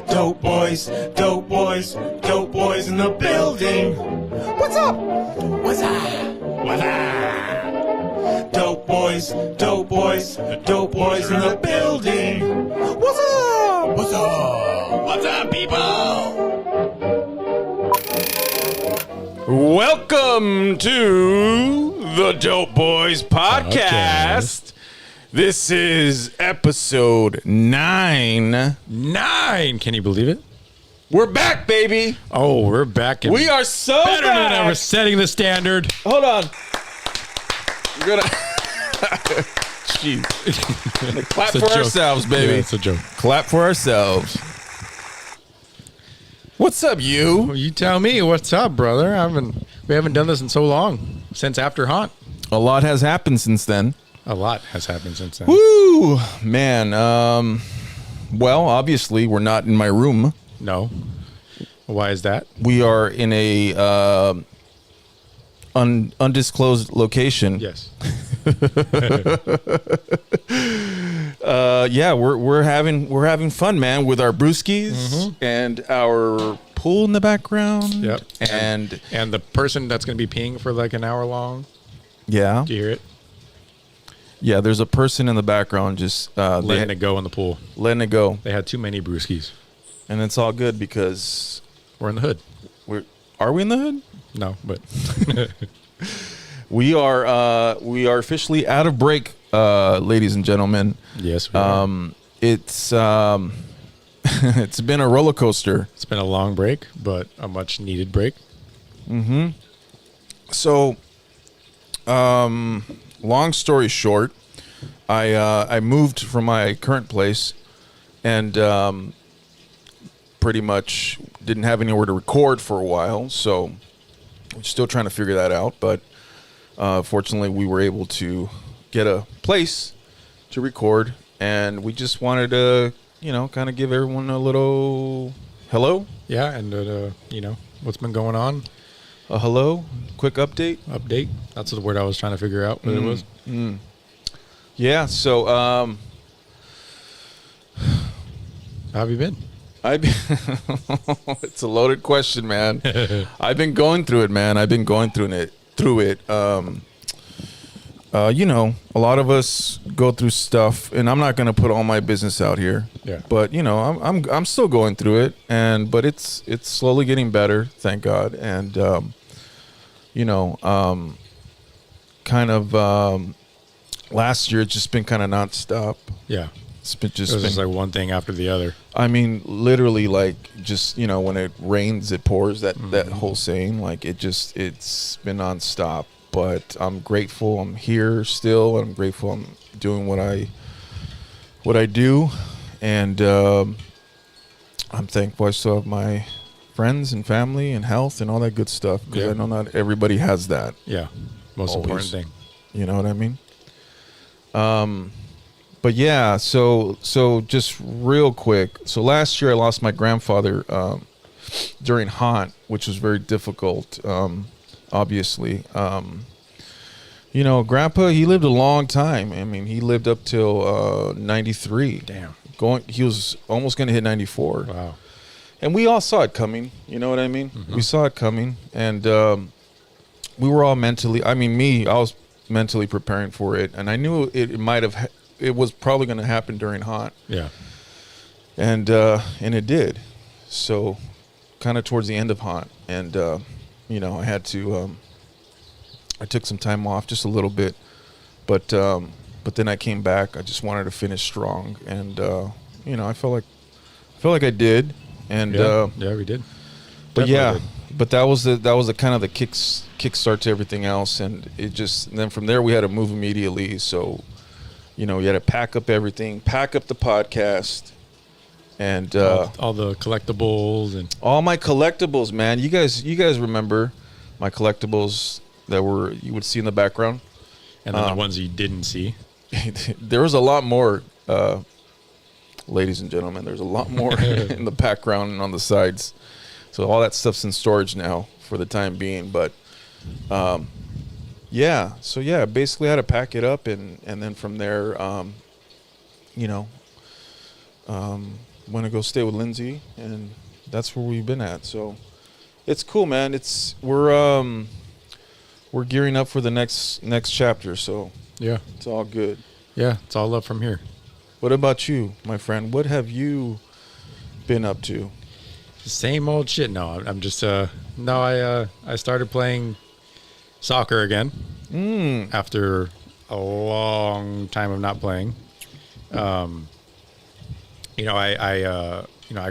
Dope Boyz, Dope Boyz, Dope Boyz in the building. What's up? What's up? What's up? Dope Boyz, Dope Boyz, Dope Boyz in the building. What's up? What's up? What's up, people? Welcome to the Dope Boyz Podcast. This is episode 9. 9! Can you believe it? We're back, baby. Oh, we're back. And We are so better back. than ever, setting the standard. Hold on. We're gonna jeez. Clap It's a for joke. ourselves, baby. Yeah, it's a joke. Clap for ourselves. What's up, you? Well, you tell me what's up, brother. We haven't done this in so long, since after Haunt. A lot has happened since then. A lot has happened since then. Woo, man. Well, obviously, we're not in my room. No. Why is that? We are in a undisclosed location. Yes. Yeah, we're having fun, man, with our brewskis and our pool in the background. Yep. And the person that's going to be peeing for like an hour long. yeah, Do you hear it? yeah. There's a person in the background just Letting it go in the pool. letting it go, They had too many brewskis. and it's all good because We're in the hood. are we in the hood? No, but We are officially out of break, ladies and gentlemen. yes, we are. It's it's been a roller coaster. It's been a long break, but a much needed break. So, long story short, I moved from my current place, and pretty much didn't have anywhere to record for a while. So, we're still trying to figure that out. But fortunately, we were able to get a place to record, and we just wanted to, kind of give everyone a little hello, Yeah, and what's been going on? a hello, quick update. Update. That's the word I was trying to figure out what it was. Yeah. So, How have you been? it's a loaded question, man. I've been going through it, man. I've been going through it. A lot of us go through stuff, and I'm not going to put all my business out here. Yeah. But I'm still going through it, but it's slowly getting better, thank God. And last year it's just been kind of nonstop. Yeah. It's been It was just like one thing after the other. I mean, literally, like, just, when it rains, it pours, that whole saying, like, it's been nonstop. But I'm grateful I'm here still. I'm grateful I'm doing what I do. And I'm thankful I still have my friends and family and health and all that good stuff. Because Yeah. I know not everybody has that. Yeah. Most Always. important thing. You know what I mean? But yeah, so just real quick. So last year I lost my grandfather during Haunt, which was very difficult, obviously. Grandpa, he lived a long time. I mean, he lived up till 93. Damn. He was almost going to hit 94. Wow. And we all saw it coming. You know what I mean? We saw it coming. And we were all I was mentally preparing for it. And I knew it was probably going to happen during Haunt. Yeah. And it did. So kind of towards the end of Haunt. And, I had to, I took some time off, just a little bit. But then I came back. I just wanted to finish strong. And, I felt like I did. And, yeah, we did. but Definitely yeah, did. but that was the kind of the kickstart to everything else. And then from there we had to move immediately. So, you had to pack up everything, pack up the podcast, and all the collectibles and all my collectibles, man. You guys remember my collectibles that you would see in the background? then the ones you didn't see. There was a lot more, ladies and gentlemen. There's a lot more in the background and on the sides. So all that stuff's in storage now for the time being. But yeah, so yeah, basically I had to pack it up, and then from there, went to go stay with Lindsay, and that's where we've been at. So it's cool, man. We're gearing up for the next chapter, so Yeah. it's all good. Yeah. It's all up from here. What about you, my friend? What have you been up to? Same old shit. No, I'm just I started playing soccer again after a long time of not playing. I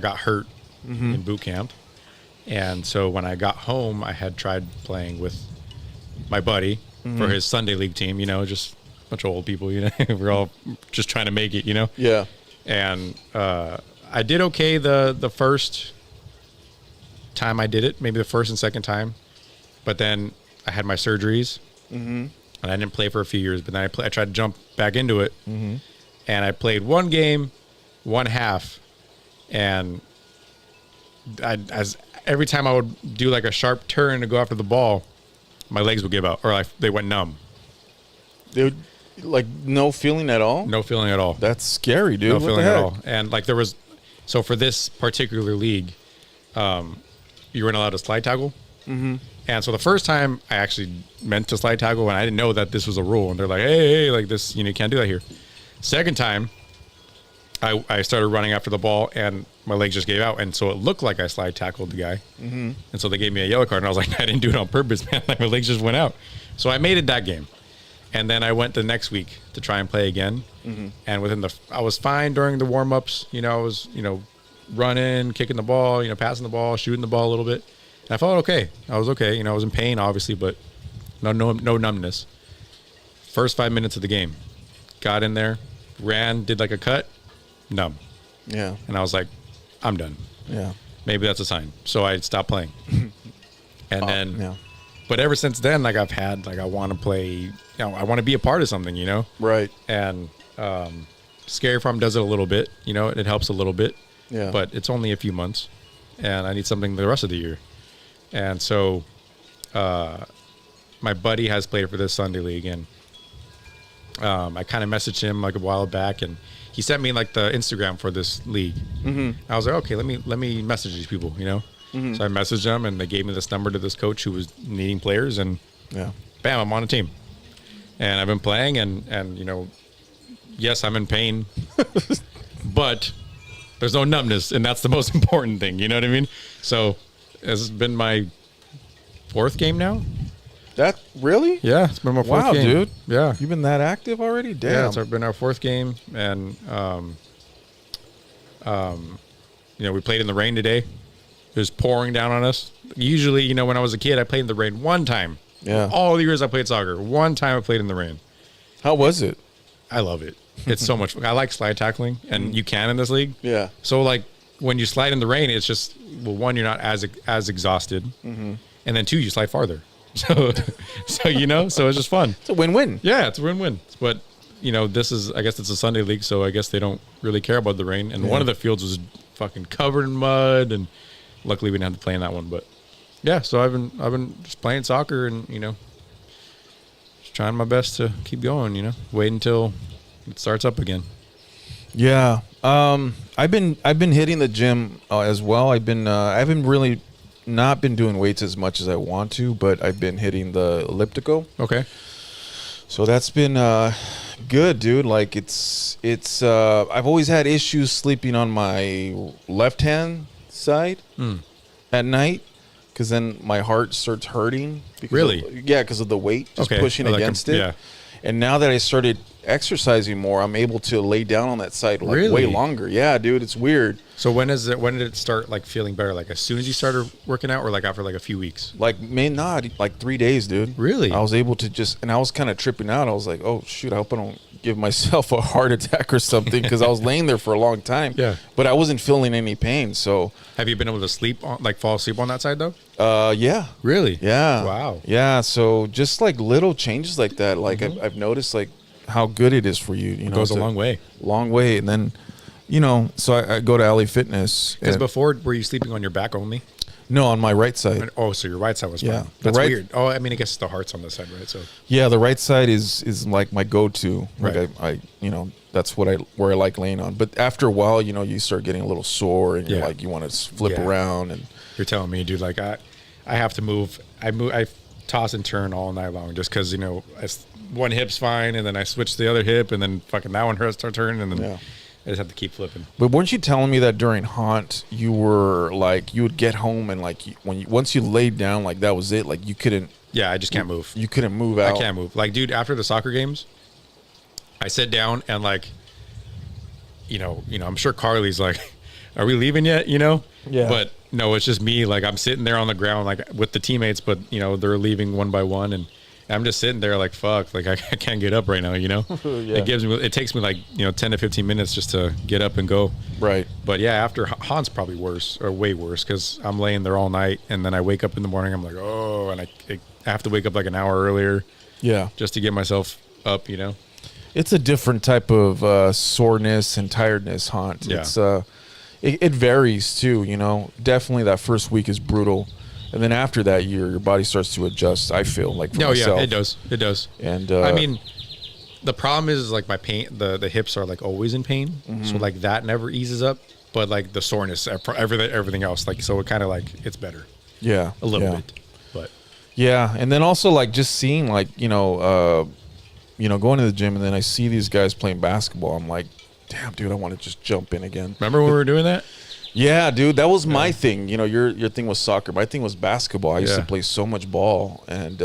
got hurt in boot camp, and so when I got home, I had tried playing with my buddy for his Sunday league team. Just a bunch of old people. We're all just trying to make it. Yeah. And I did okay the first time I did it, maybe the first and second time, but then I had my surgeries, and I didn't play for a few years. But then I tried to jump back into it, and I played one game, one half, and every time I would do like a sharp turn to go after the ball, my legs would give out, or they went numb. Dude, like no feeling at all? No feeling at all. That's scary, dude. No What the feeling heck? at all. And like so for this particular league, you weren't allowed to slide tackle. And so the first time I actually meant to slide tackle, and I didn't know that this was a rule. And they're like, hey, like this, you can't do that here. Second time, I started running after the ball, and my legs just gave out. And so it looked like I slide tackled the guy. And so they gave me a yellow card, and I was like, I didn't do it on purpose, man. Like my legs just went out. So I made it that game. And then I went the next week to try and play again. And I was fine during the warm-ups. I was, running, kicking the ball, passing the ball, shooting the ball a little bit. And I felt okay. I was okay. I was in pain, obviously, but no numbness. First 5 minutes of the game, got in there, ran, did like a cut, numb. Yeah. And I was like, I'm done. Yeah. Maybe that's a sign. So I stopped playing. And then, yeah. But ever since then, like I've had, like I want to play, I want to be a part of something, Right. And Scary Farm does it a little bit, it helps a little bit. Yeah. But it's only a few months, and I need something the rest of the year. And so my buddy has played for this Sunday league, and I kind of messaged him like a while back, and he sent me like the Instagram for this league. I was like, okay, let me message these people, So I messaged them, and they gave me this number to this coach who was needing players, and bam, I'm on a team. And I've been playing, and yes, I'm in pain, but there's no numbness, and that's the most important thing. You know what I mean? So it's been my fourth game now. That really? Yeah, it's been my fourth wow, game. Dude. Yeah. You've been that active already? Damn. Yeah, it's been our fourth game, and we played in the rain today. It was pouring down on us. Usually, when I was a kid, I played in the rain one time. Yeah. All the years I played soccer, one time I played in the rain. How was it? I love it. It's so much fun. I like slide tackling, and you can in this league. Yeah. So like when you slide in the rain, it's just, well, one, you're not as exhausted, and then two, you slide farther. So so it's just fun. It's a win-win. Yeah, it's a win-win. But I guess it's a Sunday league, so I guess they don't really care about the rain. And one of the fields was fucking covered in mud, and luckily we didn't have to play in that one. But yeah, so I've been just playing soccer, and just trying my best to keep going. Wait until it starts up again. Yeah. I've been hitting the gym as well. I haven't really not been doing weights as much as I want to, but I've been hitting the elliptical. Okay. So that's been good, dude. Like it's I've always had issues sleeping on my left hand side at night, because then my heart starts hurting. Really? Because of the weight just pushing against it. Yeah. And now that I started exercising more, I'm able to lay down on that side like way longer. Yeah, dude, it's weird. So when did it start like feeling better? Like as soon as you started working out, or like after like a few weeks? Like not like 3 days, dude. Really? I was able to and I was kind of tripping out. I was like, oh shoot, I hope I don't give myself a heart attack or something, because I was laying there for a long time. Yeah. But I wasn't feeling any pain. So have you been able to fall asleep on that side though? Yeah. Really? Yeah. Wow. Yeah. So just like little changes like that, like I've noticed like how good it is for you. It goes a long way. Long way. And then, so I go to LA Fitness. Because before, were you sleeping on your back only? No, on my right side. Oh, so your right side was fine. Yeah. That's right, weird. Oh, I mean, I guess the heart's on this side, right? So Yeah, the right side is like my go-to. Like Right. I that's where I like laying on. But after a while, you start getting a little sore, and you're Yeah. like you want to flip Yeah. around, and you're telling me, dude, like I have to move. I toss and turn all night long just because one hip's fine, and then I switch to the other hip, and then fucking that one hurts to turn, and then Yeah. I just have to keep flipping. But weren't you telling me that during Haunt you were like you would get home and like once you laid down, like that was it, like you couldn't Yeah, I just can't move. you couldn't move out. I can't move. Like, dude, after the soccer games, I sit down and like, I'm sure Carly's like, "Are we leaving yet?" Yeah. But no, it's just me. Like, I'm sitting there on the ground, like with the teammates, but they're leaving one by one, and I'm just sitting there like, fuck, like I can't get up right now. Yeah. It takes me like 10 to 15 minutes just to get up and go. Right. But yeah, after Haunt's probably worse or way worse because I'm laying there all night, and then I wake up in the morning. I'm like, oh, and I have to wake up like an hour earlier. Yeah. Just to get myself up. It's a different type of soreness and tiredness, Haunt. Yeah. It's it varies too, Definitely that first week is brutal. And then after that, your body starts to adjust, I feel like for myself. Yeah, it does. It does. And I mean, the problem is like my pain, the hips are like always in pain. So like that never eases up, but like the soreness, everything else, like, so it kind of like, it's better yeah, a little yeah. bit, but Yeah, and then also like just seeing like going to the gym, and then I see these guys playing basketball. I'm like, damn, dude, I want to just jump in again. remember when we were doing that? Yeah, dude, that was my thing. Your thing was soccer. My thing was basketball. I used to play so much ball, and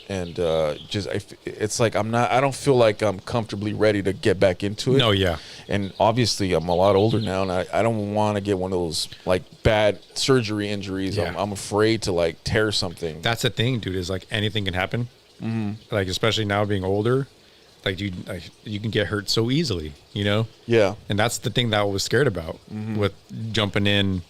it's like I don't feel like I'm comfortably ready to get back into it. No, yeah. And obviously, I'm a lot older now, and I don't want to get one of those like bad surgery injuries. Yeah. I'm afraid to like tear something. That's the thing, dude, is like anything can happen. Like, especially now being older, like you can get hurt so easily, Yeah. And that's the thing that I was scared about with jumping in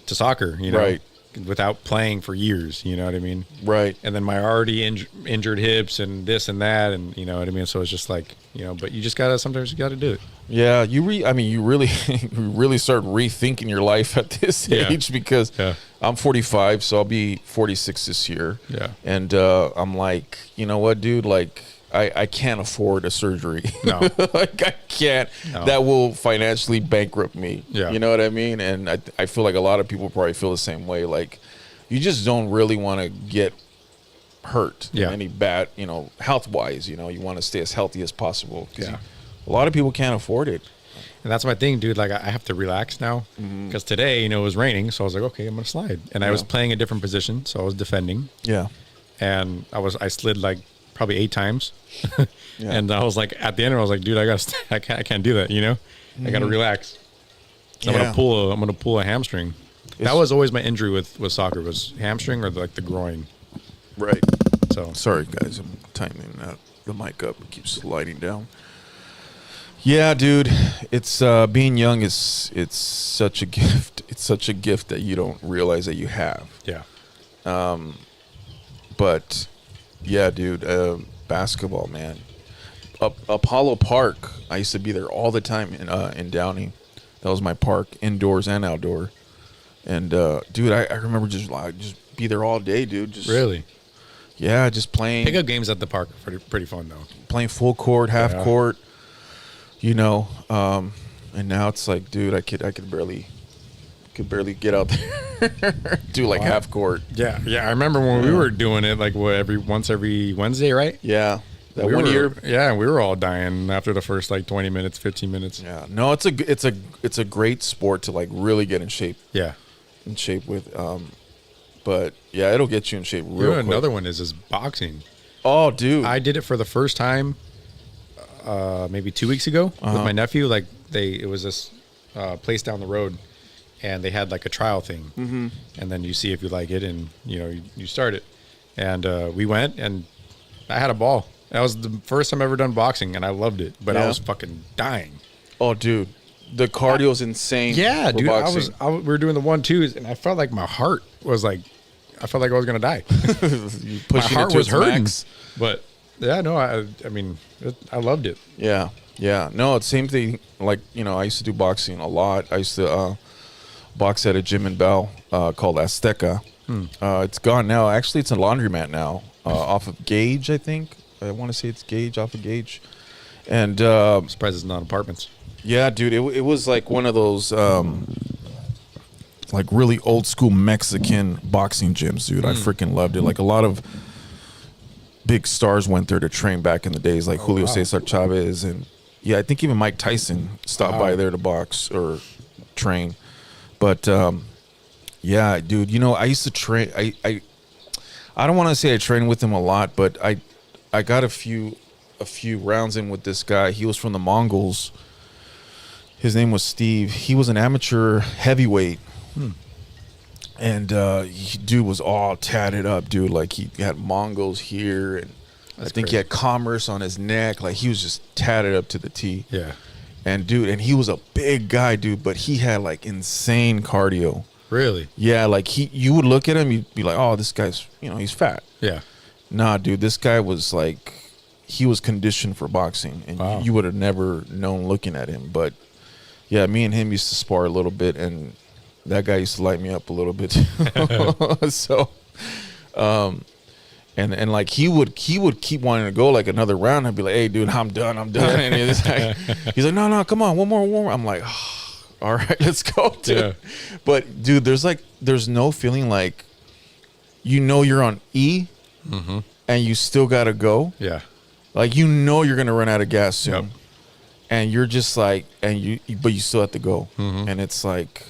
to soccer, Right. without playing for years, you know what I mean? Right. And then my already injured hips and this and that, and you know what I mean? So it's just like, but you just sometimes you gotta do it. Yeah, you really you really start rethinking your life at this age, because I'm 45, so I'll be 46 this year. Yeah. And I'm like, you know what, dude? Like, I can't afford a surgery. No. Like, I can't. No. That will financially bankrupt me. Yeah. You know what I mean? And I feel like a lot of people probably feel the same way. Like, you just don't really want to get hurt in any bad, health-wise. You want to stay as healthy as possible. 'Cause a lot of people can't afford it. And that's my thing, dude. Like, I have to relax now because today, it was raining. So I was like, okay, I'm going to slide. And I was playing a different position. So I was defending. Yeah. And I slid like probably 8 times. And I was like, at the end, I was like, dude, I can't do that. I got to relax. I'm going to pull a hamstring. That was always my injury with soccer, was hamstring or like the groin. Right. So sorry, guys. I'm tightening the mic up. It keeps sliding down. Yeah, dude. It's being young it's such a gift. It's such a gift that you don't realize that you have. Yeah. But yeah, dude. Basketball, man. Apollo Park. I used to be there all the time in Downey. That was my park, indoors and outdoor. And dude, I remember just be there all day, dude. Just Really? Yeah, just playing. Pickup games at the park are pretty fun though. Playing full court, half court. And now it's like, dude, I could barely get out there. Do like half court. Yeah, I remember when we were doing it like once every Wednesday, right? Yeah. That one year. Yeah, and we were all dying after the first like 20 minutes, 15 minutes. Yeah. No, it's a great sport to like really get in shape. Yeah. In shape with but yeah, it'll get you in shape real quick. Another one is boxing. Oh, dude. I did it for the first time maybe 2 weeks ago with my nephew. Like it was this place down the road, and they had like a trial thing, and then you see if you like it, and you start it. And we went, and I had a ball. That was the first time I've ever done boxing, and I loved it. But I was fucking dying. Oh, dude, the cardio's insane. Yeah, dude. Boxing. We were doing the 1-2s, and I felt like my heart was like, I felt like I was gonna die. My heart was hurting. Max. But yeah, no, I mean, I loved it. Yeah. No, it's the same thing. Like, I used to do boxing a lot. I used to box at a gym in Bell called Azteca. It's gone now. Actually, it's a laundromat now off of Gage, I think. I want to say it's Gage, off of Gage. And I'm surprised it's not apartments. yeah, dude, it was like one of those like really old school Mexican boxing gyms, dude. I freaking loved it. Like a lot of big stars went there to train back in the days, like Julio Cesar Chavez, and yeah, I think even Mike Tyson stopped by there to box or train. But yeah, dude, you know, I used to train. I don't want to say I trained with him a lot, but I got a few rounds in with this guy. He was from the Mongols. His name was Steve. He was an amateur heavyweight. And dude was all tatted up, dude. Like he had Mongols here, and I think he had commerce on his neck. Like he was just tatted up to the T. Yeah. And dude, and he was a big guy, dude, but he had like insane cardio. Really? Yeah, like you would look at him, you'd be like, oh, this guy's, you know, he's fat. Yeah. Nah, dude, this guy was like, he was conditioned for boxing, and you would have never known looking at him. But yeah, me and him used to spar a little bit, and that guy used to light me up a little bit. So, and like he would keep wanting to go like another round. I'd be like, hey, dude, I'm done. And he's like, no, come on, one more. I'm like, oh, all right, let's go, dude. Yeah. But dude, there's no feeling like, you know, you're on E, and you still gotta go. Yeah. Like, you know, you're gonna run out of gas soon. Yep. And you're just like, but you still have to go. And it's like,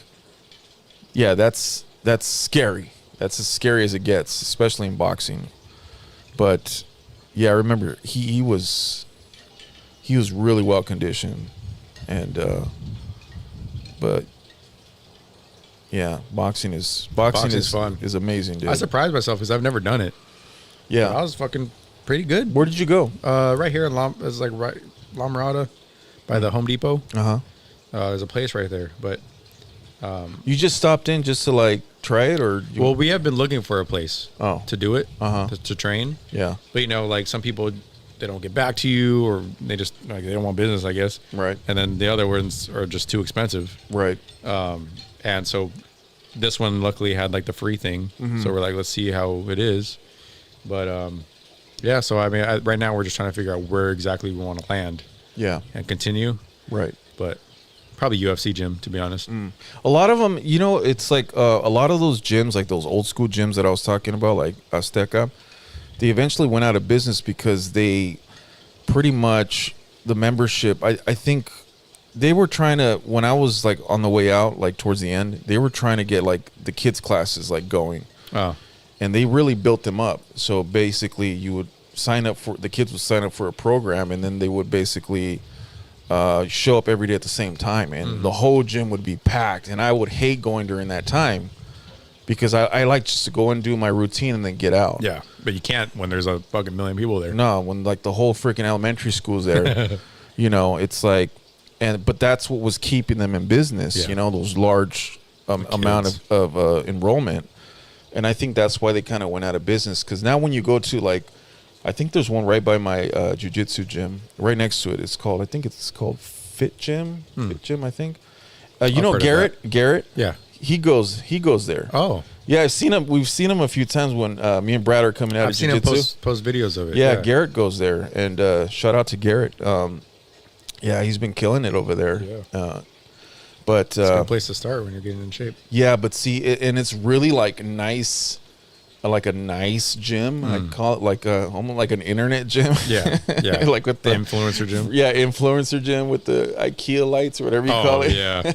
yeah, that's scary. That's as scary as it gets, especially in boxing. But yeah, I remember he was really well conditioned, and but yeah, boxing is fun. Is amazing, dude. I surprised myself because I've never done it. Yeah, but I was fucking pretty good. Where did you go? Right here in La Mirada, by the Home Depot. There's a place right there, but you just stopped in just to like try it, or well, we have been looking for a place to do it, to train. Yeah, but you know, like some people, they don't get back to you, or they just like they don't want business, I guess. Right. And then the other ones are just too expensive. Right. And so this one luckily had like the free thing, so we're like, let's see how it is. But yeah, so I mean, right now we're just trying to figure out where exactly we want to land. Yeah. And continue. Right. But probably UFC gym, to be honest. A lot of them, you know, it's like a lot of those gyms, like those old school gyms that I was talking about, like Azteca, they eventually went out of business because they pretty much, the membership, I think they were trying to, when I was like on the way out, like towards the end, they were trying to get like the kids classes like going. Oh. And they really built them up. So basically you would the kids would sign up for a program, and then they would basically show up every day at the same time, and the whole gym would be packed, and I would hate going during that time because I like just to go and do my routine and then get out. Yeah, but you can't when there's a fucking million people there. No, when like the whole freaking elementary school's there. You know, it's like, but that's what was keeping them in business. You know, those large amount of enrollment, and I think that's why they kind of went out of business. Because now when you go to like, I think there's one right by my jiu-jitsu gym, right next to it. I think it's called Fit Gym. Fit Gym, I think. You know Garrett? Garrett? Yeah. He goes there. Oh. Yeah, I've seen him. We've seen him a few times when me and Brad are coming out of jiu-jitsu. I've seen him post videos of it. Yeah, Garrett goes there. And shout out to Garrett. Yeah, he's been killing it over there. Yeah. But it's a good place to start when you're getting in shape. Yeah, but see, and it's really like nice. Like a nice gym, I call it like almost like an internet gym. Yeah, yeah. Like with the influencer gym. Yeah, influencer gym with the IKEA lights or whatever you call it. Yeah.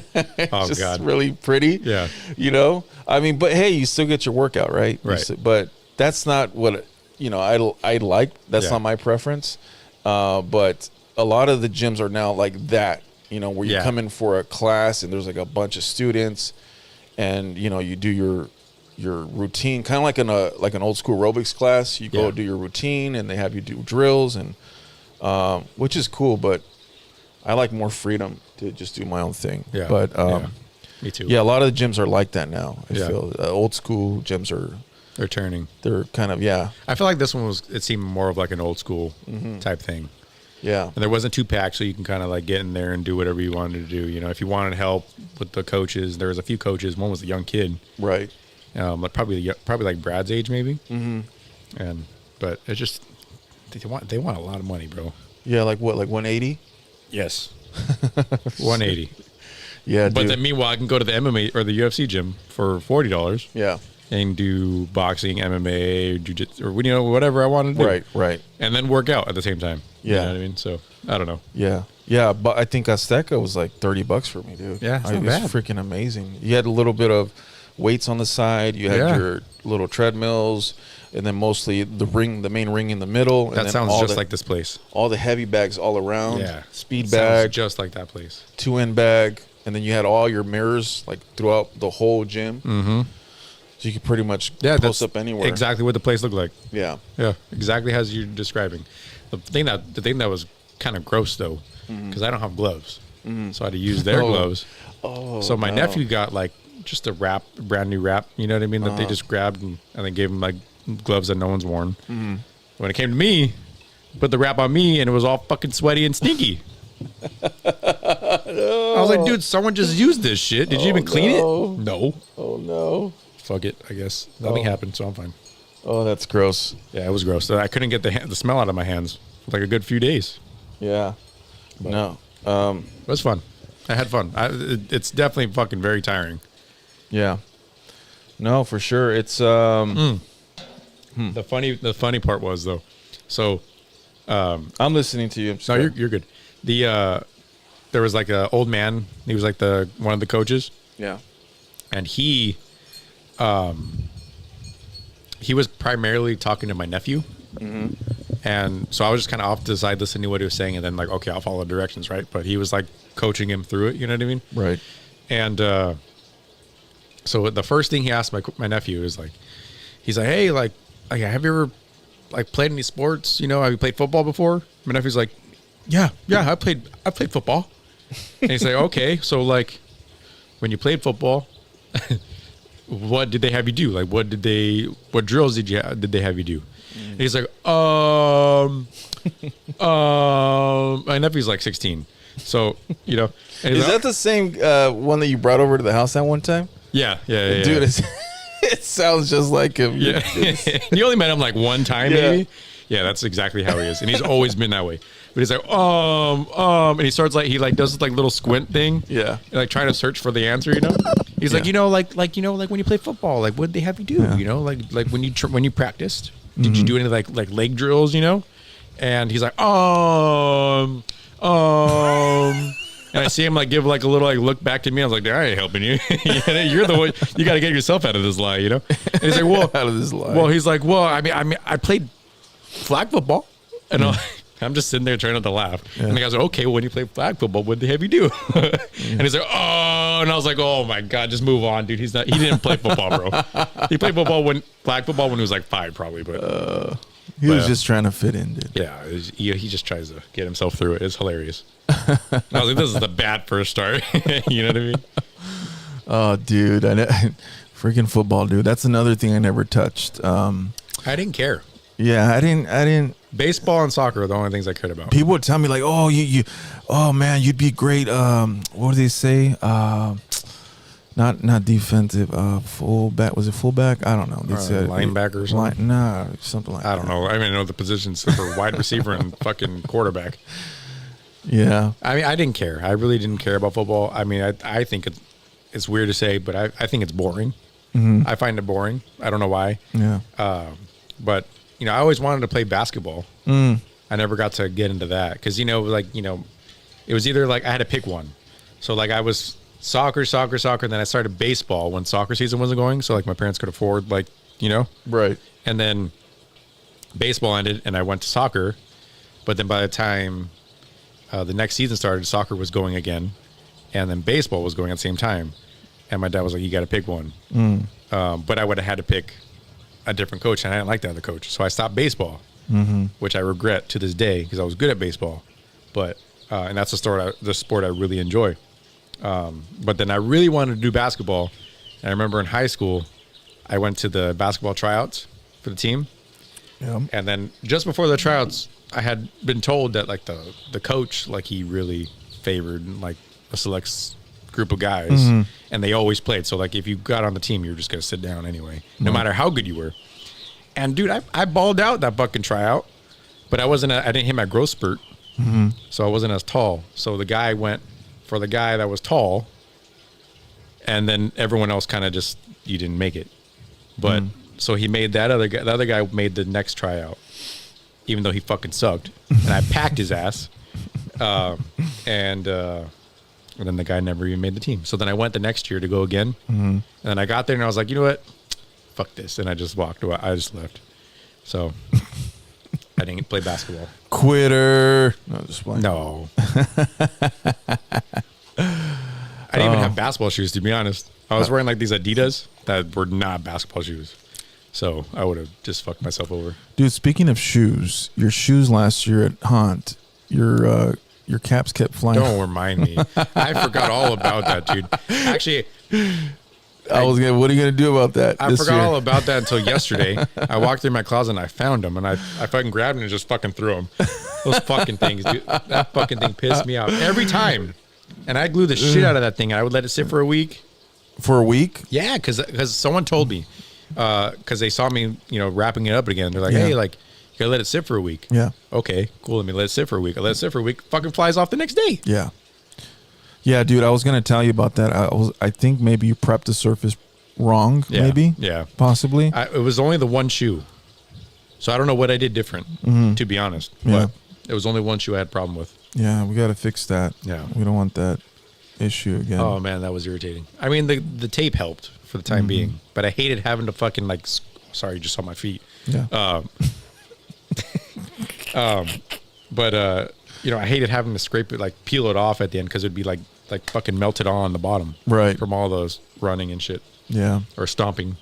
Oh just God. Really pretty. Yeah. You know, I mean, but hey, you still get your workout, right? Right. But that's not what I like. That's not my preference. But a lot of the gyms are now like that. You know, where you come in for a class and there's like a bunch of students, and you know you do your routine, kind of like an old school aerobics class. You go do your routine, and they have you do drills, and which is cool. But I like more freedom to just do my own thing. Yeah. But me too. Yeah, a lot of the gyms are like that now. I feel old school gyms they're turning. They're kind of I feel like this one it seemed more of like an old school type thing. Yeah. And there wasn't 2 packs, so you can kind of like get in there and do whatever you wanted to do. You know, if you wanted help with the coaches, there was a few coaches. One was a young kid, Right. like probably like Brad's age, maybe. Mm-hmm. But it's just they want a lot of money, bro. Yeah, like what, like 180? Yes, 180. Yeah, But dude. then meanwhile, I can go to the MMA or the UFC gym for $40. Yeah. And do boxing, MMA, jiu-jitsu, or whatever I want to do. Right. And then work out at the same time. Yeah. You know what I mean? So I don't know. Yeah, but I think Azteca was like $30 for me, dude. Yeah, it's it not was bad. freaking amazing. You had a little bit of weights on the side. You had your little treadmills, and then mostly the main ring in the middle. And That then sounds all just the, like this place. all the heavy bags all around. Yeah. Speed Sounds bag, just like that place. 2-end bag, and then you had all your mirrors like throughout the whole gym. Mm-hmm. So you could pretty much post up anywhere. Exactly what the place looked like. Yeah. Yeah, exactly as you're describing. The thing that was kind of gross though, because I don't have gloves, so I had to use their gloves. Oh, So my nephew got like just a brand new wrap. You know what I mean? That they just grabbed and then gave him like gloves that no one's worn. When it came to me, put the wrap on me, and it was all fucking sweaty and stinky. I was like, dude, someone just used this shit. Did you even clean it? No. Oh, no. Fuck it, I guess. Nothing happened, so I'm fine. Oh, that's gross. Yeah, it was gross. So I couldn't get the smell out of my hands for like a good few days. Yeah. No. It was fun. I had fun. It's definitely fucking very tiring. Yeah. No, for sure. It's The funny part was though. So I'm listening to you. no, you're good. There was like a old man. He was like one of the coaches, Yeah. and he was primarily talking to my nephew. And so I was just kind of off to the side listening to what he was saying, and then like, okay, I'll follow directions, right? But he was like coaching him through it, you know what I mean? Right. And so the first thing he asked my nephew is like, he's like, hey, like have you ever like played any sports? You know, have you played football before? My nephew's like, yeah, I played football. And he's like, okay, so like when you played football, what did they have you do? Like, what drills did they have you do? And he's like, my nephew's like 16. So, you know. And Is he's like, that the same one that you brought over to the house that one time? yeah. Dude, it sounds just like him. Yeah. You only met him like one time, Yeah. maybe. Yeah, that's exactly how he is. And he's always been that way. But he's like, and he starts like, he like does this like little squint thing. Yeah. Like trying to search for the answer, you know? He's like, like when you play football, like what did they have you do? Yeah. You know, like when you practiced, did you do any like leg drills, you know? And he's like, and I see him like give like a little like look back to me. I was like, I ain't helping you. You're the one. You got to get yourself out of this lie, you know. And he's like, well, Out of this lie. Well, he's like, well, I mean, I played flag football, and I'm just sitting there trying not to laugh. And the guy's like, okay, well, when you play flag football, what did they have you do? And he's like, and I was like, oh my god, just move on, dude. He didn't play football, bro. He played flag football when he was like 5, probably, but. He was just trying to fit in, dude. Yeah, he just tries to get himself through it. It's hilarious. I was like, this is the bad first start. You know what I mean? Oh, dude. Freaking football, dude. That's another thing I never touched. I didn't care. Yeah, I didn't. Baseball and soccer are the only things I cared about. People would tell me like, oh, oh man, you'd be great. What do they say? Not defensive. Fullback. Was it fullback? I don't know. They said linebacker or something? Nah, something like that. I don't know. I mean, I know the positions for wide receiver and fucking quarterback. Yeah. I mean, I didn't care. I really didn't care about football. I mean, I think it's weird to say, but I think it's boring. Mm-hmm. I find it boring. I don't know why. Yeah. But, you know, I always wanted to play basketball. I never got to get into that because, it was either like I had to pick one. So, like, I was soccer, and then I started baseball when soccer season wasn't going. So, like, my parents could afford, like, Right. And then baseball ended and I went to soccer. But then by the time the next season started, soccer was going again. And then baseball was going at the same time. And my dad was like, you got to pick one. But I would have had to pick a different coach, and I didn't like the other coach. So I stopped baseball, which I regret to this day because I was good at baseball. But and that's the sport I really enjoy. But then I really wanted to do basketball. And I remember in high school, I went to the basketball tryouts for the team. Yeah. And then just before the tryouts I had been told that like the coach, like he really favored like a select group of guys, and they always played. So like if you got on the team, you were just gonna sit down anyway, no matter how good you were. And dude, I balled out that fucking tryout, but I didn't hit my growth spurt, so I wasn't as tall. So the guy went for the guy that was tall, and then everyone else kind of just, you didn't make it. But so he made the other guy made the next tryout, even though he fucking sucked, and I packed his ass. And then the guy never even made the team. So then I went the next year to go again, and then I got there and I was like, you know what, fuck this, and I just walked away. I just left. So I didn't play basketball. Quitter. No, just playing. No. I didn't even have basketball shoes, to be honest. I was wearing like these Adidas that were not basketball shoes. So I would have just fucked myself over. Dude, speaking of shoes, your shoes last year at Haunt, your caps kept flying. Don't remind me. I forgot all about that, dude. Actually, what are you gonna do about that? I forgot all about that until yesterday. I walked through my closet and I found them, and I fucking grabbed them and just fucking threw them. Those fucking things, dude. That fucking thing pissed me off every time. And I glue the shit out of that thing. I would let it sit for a week. For a week? Yeah, because someone told me, because they saw me, wrapping it up again. They're like, hey, like, you gotta let it sit for a week. Yeah. Okay, cool. Let me let it sit for a week. I let it sit for a week. Fucking flies off the next day. Yeah. Yeah, dude. I was gonna tell you about that. I think maybe you prepped the surface wrong. Yeah. Maybe. Yeah. Possibly. It was only the one shoe, so I don't know what I did different. To be honest. Yeah. But it was only one shoe I had a problem with. Yeah, we gotta fix that. Yeah. We don't want that issue again. Oh man, that was irritating. I mean, the tape helped for the time being, but I hated having to fucking like. Sorry, you just saw my feet. Yeah. But I hated having to scrape it, like peel it off at the end, because it'd be like fucking melted on the bottom, Right. from all those running and shit, Yeah. or stomping.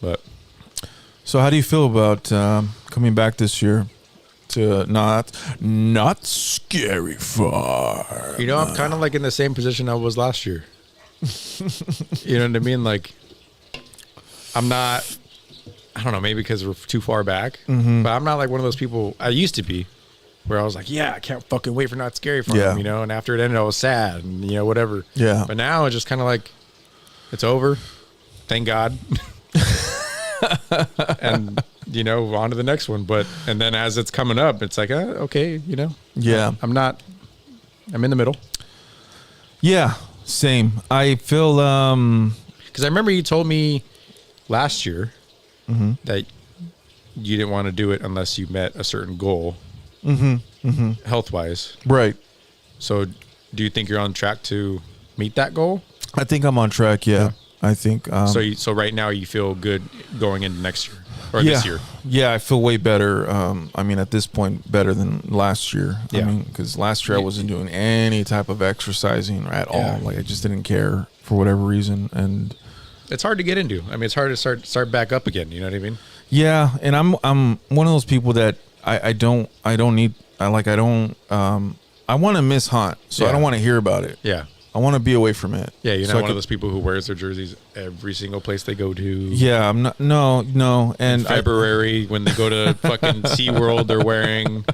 But So how do you feel about coming back this year to not scary far? I'm kind of like in the same position I was last year. You know what I mean? Like, I'm not. I don't know, maybe because we're too far back, but I'm not like one of those people I used to be, where I was like, yeah, I can't fucking wait for Not Scary Farm, Yeah. and after it ended, I was sad, and whatever. Yeah. But now it's just kind of like, it's over, thank God, and on to the next one. And then as it's coming up, it's like, okay, Yeah. I'm in the middle. Yeah. Same. I feel. Because I remember you told me last year that you didn't want to do it unless you met a certain goal, health-wise. Right. So do you think you're on track to meet that goal? I think I'm on track. Yeah. I think. So right now you feel good going into next year or this year? Yeah, I feel way better. I mean, at this point, better than last year. Yeah. I mean, because last year I wasn't doing any type of exercising at all. Like I just didn't care for whatever reason, and it's hard to get into. I mean, it's hard to start back up again. You know what I mean? Yeah, and I'm one of those people that I want to miss Haunt, so I don't want to hear about it. Yeah. I want to be away from it. Yeah, you're not one of those people who wears their jerseys every single place they go to. Yeah, I'm not. No. And in February, when they go to fucking SeaWorld, they're wearing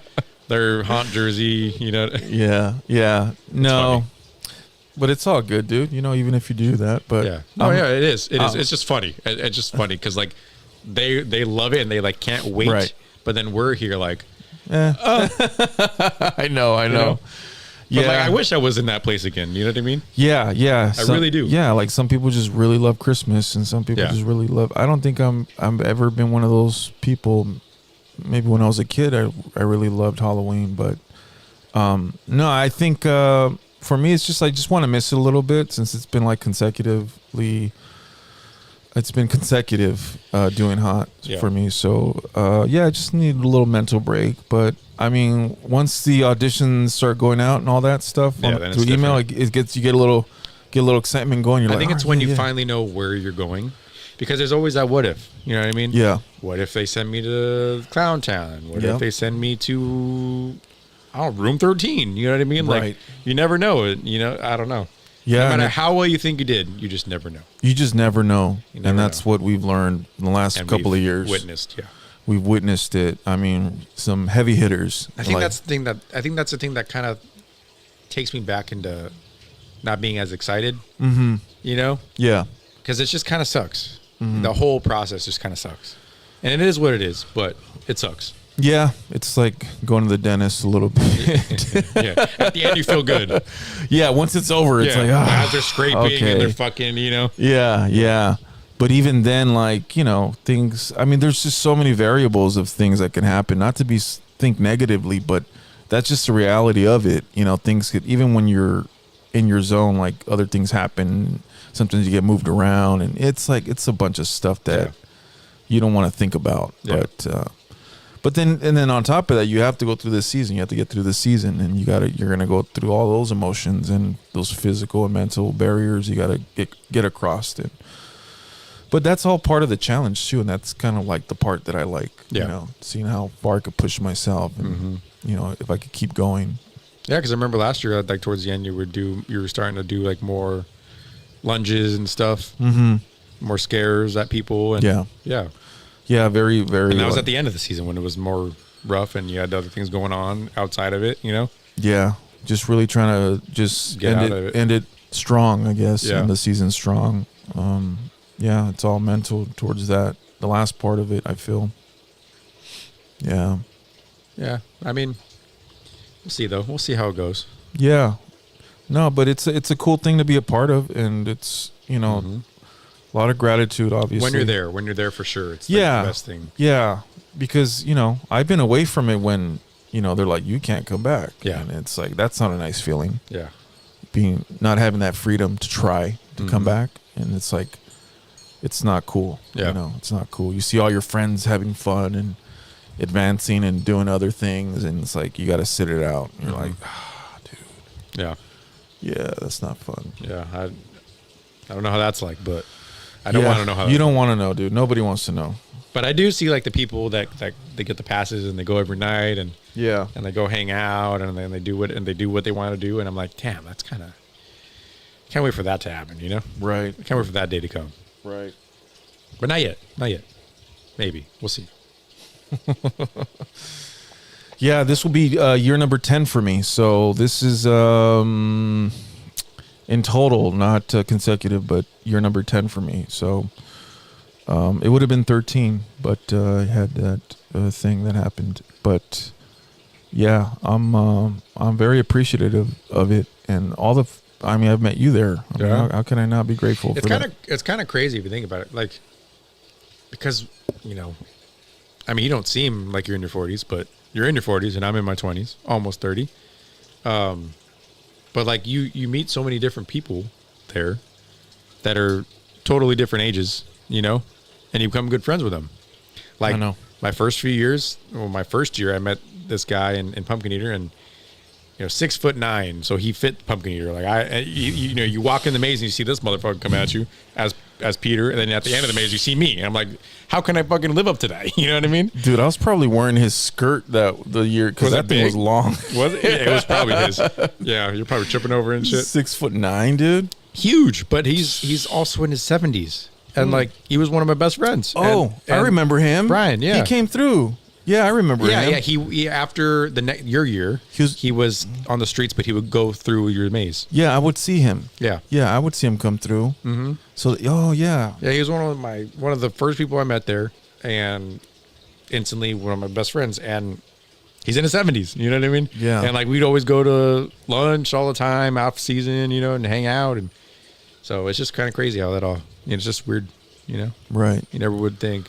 their Haunt jersey. Yeah. No, but it's all good, dude. Even if you do that, but yeah. Oh yeah, it is. It is. It's just funny. It's just funny because like they love it and they like can't wait. Right. But then we're here like, I know. But like, I wish I was in that place again. You know what I mean? Yeah. I really do. Yeah, like some people just really love Christmas, and some people just really love. I don't think I've ever been one of those people. Maybe when I was a kid, I really loved Halloween, but no, I think for me, it's just I just want to miss it a little bit since it's been like consecutively. It's been consecutive doing Haunt for me, so I just need a little mental break. But I mean, once the auditions start going out and all that stuff through email, it gets you get a little excitement going. I think it's when you finally know where you're going, because there's always that what if. You know what I mean? Yeah. What if they send me to Clown Town? What if they send me to Room 13? You know what I mean? Right. Like you never know. I don't know. Yeah. No matter how well you think you did, you just never know. You just never know, never and that's know. what we've learned in the last couple of years. Witnessed, yeah. we've witnessed it. I mean, some heavy hitters. I think that's the thing that kind of takes me back into not being as excited. Mm-hmm. You know? Yeah. Because it just kind of sucks. Mm-hmm. The whole process just kind of sucks. And it is what it is, but it sucks. Yeah, it's like going to the dentist a little bit. Yeah. At the end, you feel good. Yeah, once it's over, it's like, as they're scraping and they're fucking, you know. Yeah. But even then, like, you know, things, I mean, there's just so many variables of things that can happen. Not to think negatively, but that's just the reality of it. You know, things could, even when you're in your zone, like other things happen. Sometimes you get moved around, and it's like, it's a bunch of stuff that you don't want to think about. Yeah. But then on top of that, you have to go through this season. You have to get through the season, and you're going to go through all those emotions and those physical and mental barriers you got to get across. But that's all part of the challenge too, and that's kind of like the part that I like. You know, seeing how far I could push myself, and you know, if I could keep going. Yeah, because I remember last year, like towards the end, you were starting to do like more lunges and stuff, more scares at people, and yeah, very, very. And that was at the end of the season when it was more rough, and you had other things going on outside of it. You know. Yeah, just really trying to just end it strong, I guess. Yeah. End the season strong. Yeah, it's all mental towards that. The last part of it, I feel. Yeah. Yeah, I mean, we'll see though. We'll see how it goes. Yeah. No, but it's a cool thing to be a part of, and it's, you know, a lot of gratitude, obviously. When you're there for sure, it's like the best thing. Yeah, because, you know, I've been away from it when, you know, they're like, you can't come back. Yeah. And it's like, that's not a nice feeling. Yeah. Not having that freedom to try to come back, and it's like, it's not cool. Yeah. You know, it's not cool. You see all your friends having fun and advancing and doing other things, and it's like, you got to sit it out. And you're like, dude. Yeah. Yeah, that's not fun. Yeah, I don't know how that's like, but I don't want to know how. You don't want to know, dude. Nobody wants to know. But I do see like the people that they get the passes and they go every night and they go hang out and then they do what they want to do, and I'm like, damn, that's kind of, can't wait for that to happen, you know? Right. Can't wait for that day to come. Right. But not yet. Maybe we'll see. Yeah, this will be year number 10 for me. So this is in total, not consecutive, but year number 10 for me. So it would have been 13, but I had that thing that happened. But yeah, I'm very appreciative of it, and all the. I mean, I've met you there. I mean, how can I not be grateful for that? It's kind of crazy if you think about it, like, because, you know, I mean, you don't seem like you're in your 40s, but you're in your 40s, and I'm in my 20s, almost 30. But like you meet so many different people there that are totally different ages, you know, and you become good friends with them. Like, I know. My first few years, my first year, I met this guy in Pumpkin Eater, and, you know, 6'9", so he fit Pumpkin Eater. Like you know, you walk in the maze and you see this motherfucker come at you as Peter, and then at the end of the maze you see me, and I'm like, how can I fucking live up to that? You know what I mean? Dude, I was probably wearing his skirt the year, because that thing was long. Was it? Yeah, it was probably his. Yeah, you're probably tripping over and shit. 6'9", dude. Huge, but he's also in his 70s, and like he was one of my best friends. Oh, and I remember him, Brian. Yeah, he came through. Yeah, I remember him. Yeah. He after your year, he was on the streets, but he would go through your maze. Yeah, I would see him. Yeah, I would see him come through. Mm-hmm. So, yeah, he was one of the first people I met there, and instantly one of my best friends. And he's in his 70s. You know what I mean? Yeah. And like we'd always go to lunch all the time, off season, you know, and hang out, and so it's just kind of crazy how that all. You know, it's just weird, you know. Right. You never would think.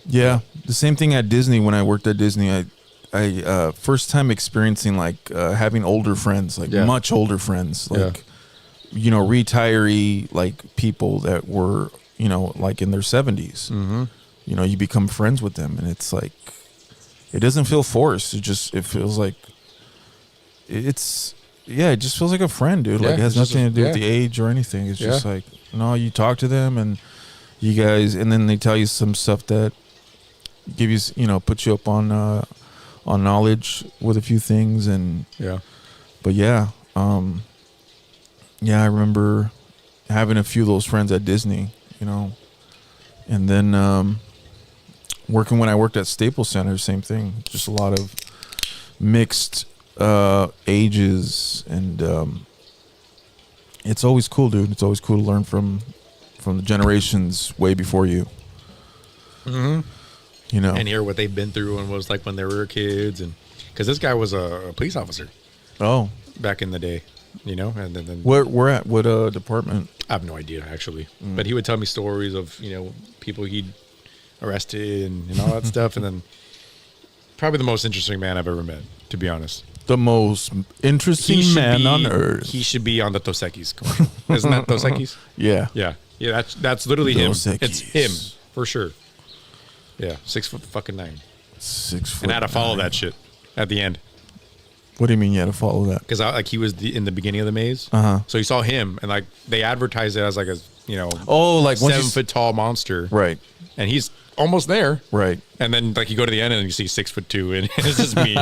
Yeah, the same thing at Disney. When I worked at Disney, I first time experiencing like having older friends, like much older friends, like you know, retiree like people that were, you know, like in their 70s. Mm-hmm. You know, you become friends with them, and it's like it doesn't feel forced. It feels like it just feels like a friend, dude. Like it has nothing to do with the age or anything. It's just like, no, you talk to them and you guys, and then they tell you some stuff that give you, you know, put you up on knowledge with a few things, and but I remember having a few of those friends at Disney, you know, and then When I worked at Staples Center, same thing. Just a lot of mixed ages, and it's always cool, dude. It's always cool to learn from the generations way before you. Mm-hmm. You know, and hear what they've been through and was like when they were kids, and because this guy was a police officer. Oh, back in the day, you know, and then where at what department? I have no idea actually, but he would tell me stories of people he'd arrested and all that stuff, and then probably the most interesting man I've ever met, to be honest. The most interesting man on earth. He should be on the Dos Equis commercial. Isn't that Dos Equis? Yeah. Yeah. That's literally Dos him. Equis. It's him for sure. Yeah, 6'9". 6 foot. And I had to follow that shit at the end. What do you mean you had to follow that? Because he was in the beginning of the maze. Uh-huh. So you saw him, and like they advertised it as like a like 7 foot tall monster. Right. And he's almost there. Right. And then like you go to the end and you see 6'2", and it's just me,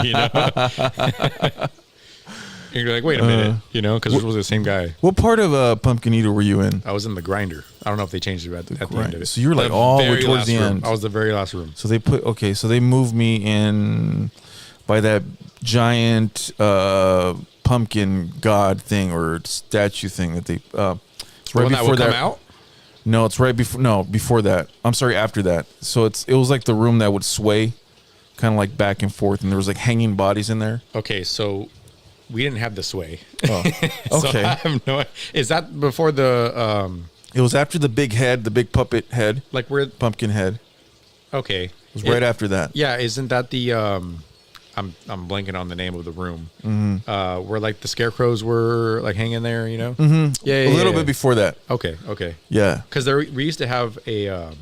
And you're like, wait a minute, because it was the same guy. What part of Pumpkin Eater were you in? I was in the grinder. I don't know if they changed it at the end of it. So you were like all the way towards the room. end. I was the very last room. So they moved me in by that giant pumpkin god thing or statue thing that they. It's right before that. Come out? No, it's right before. No, before that. I'm sorry, after that. So it was like the room that would sway, kind of like back and forth, and there was like hanging bodies in there. Okay, so we didn't have the sway. Oh, so okay. I have no. Is that before the? It was after the big head, the big puppet head, like where pumpkin head. Okay, it was right after that. Yeah, isn't that the? I'm blanking on the name of the room. Mm-hmm. Where like the scarecrows were like hanging there, Mm-hmm. Yeah, a little bit before that. Okay. Yeah, because we used to have a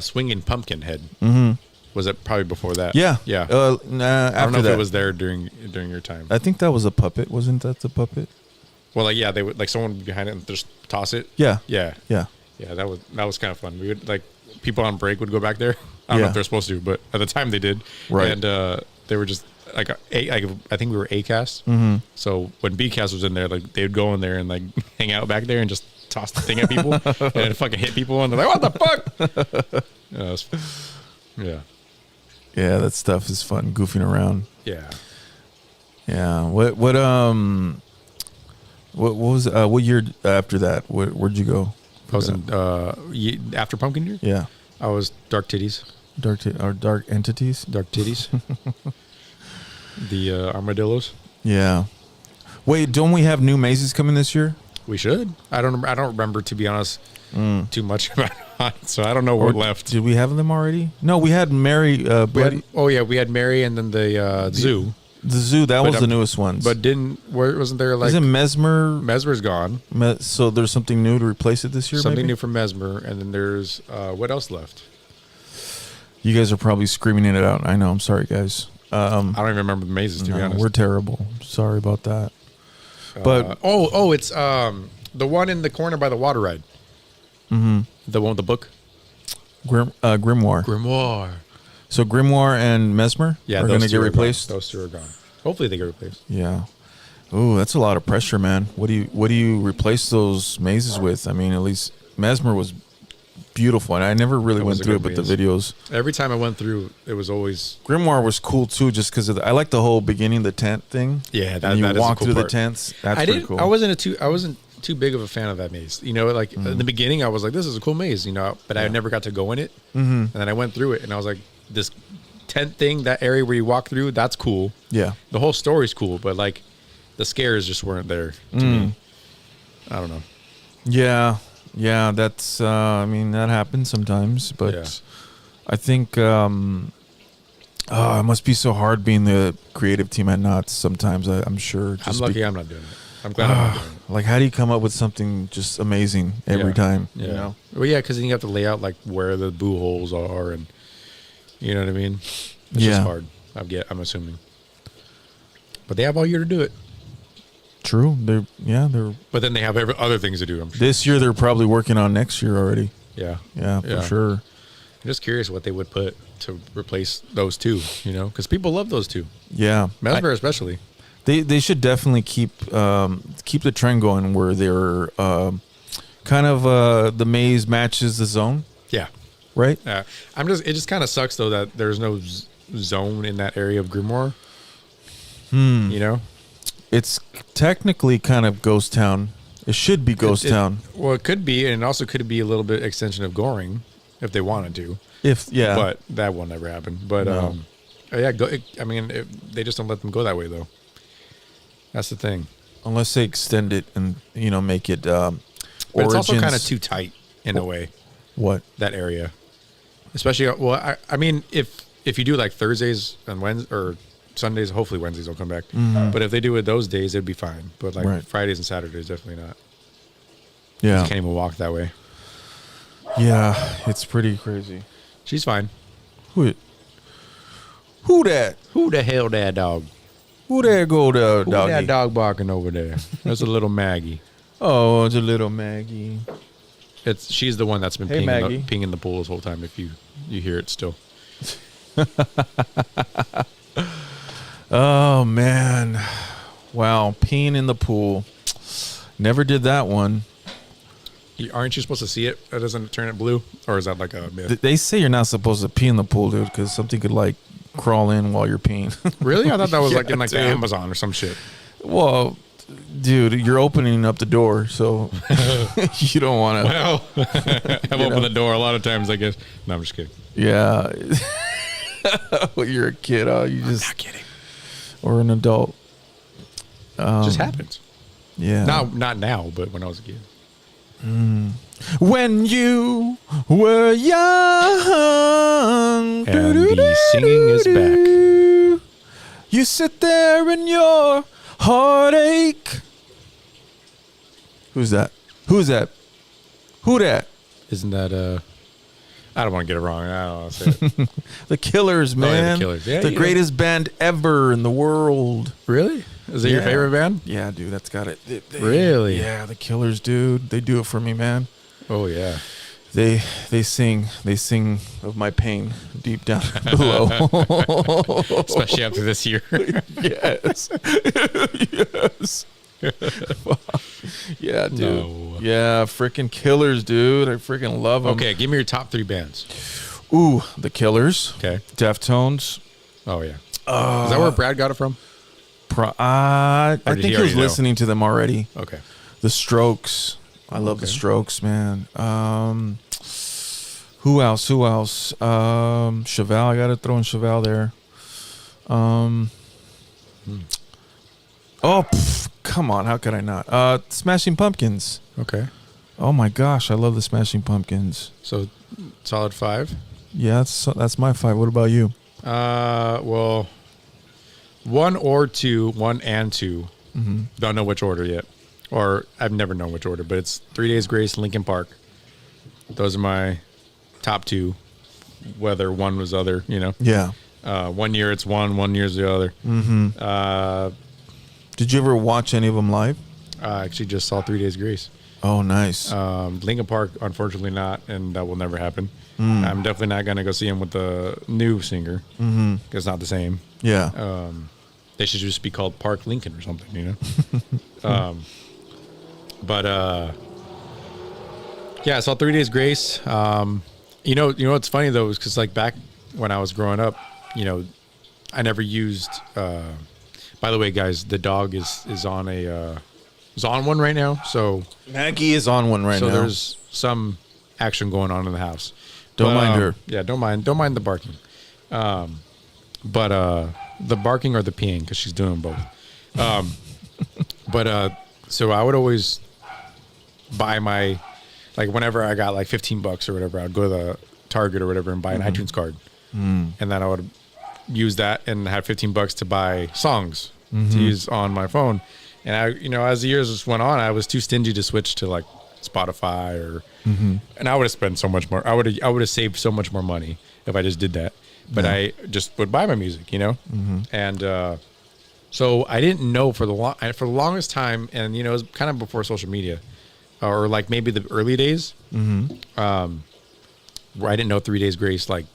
swinging pumpkin head. Mm-hmm. Was it probably before that? Yeah. Nah, after I don't know that. if it was there during your time. I think that was a puppet. Wasn't that the puppet? Well, like they would like someone behind it and just toss it. Yeah. Yeah. That was kind of fun. We would like people on break would go back there. I don't know if they're supposed to, but at the time they did. Right. And they were just like I think we were A cast. Mm-hmm. So when B cast was in there, like they would go in there and like hang out back there and just toss the thing at people and fucking hit people and they're like, "What the fuck?" Yeah. Yeah, that stuff is fun, goofing around. Yeah. Yeah. What was what year after that? Where'd you go? I was in after Pumpkin Year. Yeah. I was Dark Titties. Dark entities. Dark Titties. The armadillos. Yeah. Wait, don't we have new mazes coming this year? We should. I don't remember, to be honest, too much about it, so I don't know what left. Did we have them already? No, we had Mary. We had Mary and then the zoo. The zoo, that was the newest ones. But wasn't there like... Isn't Mesmer... Mesmer's gone. So there's something new to replace it this year, Something maybe? new from Mesmer, and then there's... what else left? You guys are probably screaming it out. I know. I'm sorry, guys. I don't even remember the mazes, to be honest. We're terrible. Sorry about that. But it's the one in the corner by the water ride. Mm-hmm. The one with the book? Grimoire. Grimoire. So Grimoire and Mesmer are going to get replaced? Those two are gone. Hopefully they get replaced. Yeah. Ooh, that's a lot of pressure, man. What do you replace those mazes with? I mean, at least Mesmer was beautiful, and I never really went through it, but the videos. Every time I went through, it was always... Grimoire was cool, too, just because I like the whole beginning, the tent thing. Yeah, that you walk cool through part. The tents. That's pretty cool. I wasn't too big of a fan of that maze. In the beginning, I was like, this is a cool maze, but I never got to go in it. Mm-hmm. And then I went through it, and I was like, this tent thing, that area where you walk through, that's cool. Yeah. The whole story's cool, but like the scares just weren't there to me. I don't know. Yeah, that's I mean, that happens sometimes, but I think it must be so hard being the creative team at Knott's sometimes. I'm sure. I'm lucky I'm not doing it. I'm glad I'm not doing it. Like, how do you come up with something just amazing every time? Yeah. Well, yeah, because then you have to lay out like where the boo holes are, and you know what I mean. It's just hard. I'm assuming, but they have all year to do it. True. They're. But then they have other things to do. I'm sure. This year they're probably working on next year already. Yeah. Yeah, for sure. I'm just curious what they would put to replace those two. Because people love those two. Yeah, Mesmer especially. They should definitely keep the trend going where they're kind of the maze matches the zone. Yeah. right? It just kind of sucks though that there's no zone in that area of Grimoire. You know, It's technically kind of ghost town. It should be ghost town. Well, it could be, and it also could be a little bit extension of Goring if they wanted to. But that will never happen. But No. they just don't let them go that way though. That's the thing. unless they extend it and make it. But it's also kind of too tight in a way. What? That area, especially I mean, if you do like Thursdays and Wednesdays or Sundays, hopefully Wednesdays will come back. Mm-hmm. But if they do it those days, it'd be fine. But like Right. Fridays and Saturdays, definitely not. Yeah. You can't even walk that way. Yeah, it's pretty crazy. She's fine. Who that? Who the hell that dog? Who there go the Who doggy? that dog barking over there? That's a little Maggie. Oh, it's a little Maggie. She's the one that's been Hey, Maggie. peeing in the pool this whole time. If you hear it still. Oh man, wow, peeing in the pool. Never did that one. Aren't you supposed to see it? That doesn't turn it blue, or is that like a myth? They say you're not supposed to pee in the pool, dude, because something could like crawl in while you're peeing. Really? I thought that was Yeah, like in like the dude. Amazon or some shit. Well, dude, you're opening up the door, so you don't want to. Well, I've opened the door a lot of times, I guess. No, I'm just kidding. Yeah. When you're a kid, you just Not kidding. or an adult. Just happens. Yeah. Not now, but when I was a kid. When you were young, And the singing is back. You sit there in your heartache. Who's that? Who's that? Who that? Isn't that I don't want to get it wrong. I don't want to say it. The Killers, man. The Killers. Yeah, the yeah. greatest band ever in the world. Really? Is it your Yeah. favorite band? Yeah, dude, that's got it. Really? Yeah, the Killers, dude. They do it for me, man. Oh yeah. They sing of my pain deep down below. Especially after this year. Yes. Yes. Yeah, dude. No. Yeah, freaking Killers, dude. I freaking love them. Okay, give me your top 3 bands. Ooh, the Killers. Okay. Deftones. Oh yeah. Is that where Brad got it from? I Or did think he he was already know? listening to them already. Okay. The Strokes. I love the Strokes, man. Who else? Chevelle. I got to throw in Chevelle there. Oh, come on. How could I not? Smashing Pumpkins. Okay. Oh, my gosh. I love the Smashing Pumpkins. So solid 5. Yeah, that's my 5. What about you? Well, 1 or 2, 1 and 2. Mm-hmm. Don't know which order yet. Or I've never known which order, but it's 3 Days Grace, Linkin Park. Those are my top 2. Whether one was other, Yeah. 1 year it's one year's the other. Mm-hmm. Did you ever watch any of them live? I actually just saw 3 Days Grace. Oh, nice. Linkin Park, unfortunately not, and that will never happen. I'm definitely not going to go see him with the new singer. Mm-hmm. It's not the same. Yeah. They should just be called Park Lincoln or something, But yeah, I saw 3 Days Grace. You know what's funny though is because like back when I was growing up, I never used. By the way, guys, the dog is on one right now. So Maggie is on one right now. so there's some action going on in the house. Don't mind her. Yeah, don't mind the barking. But the barking or the peeing because she's doing both. So I would always buy my, like whenever I got like $15 or whatever, I'd go to the Target or whatever and buy an iTunes card, and then I would use that and have $15 to buy songs to use on my phone. And I, as the years just went on, I was too stingy to switch to like Spotify or, and I would have spent so much more. I would have saved so much more money if I just did that. But I just would buy my music, and so I didn't know for the longest time, and it was kind of before social media, or like maybe the early days, where I didn't know 3 Days Grace, like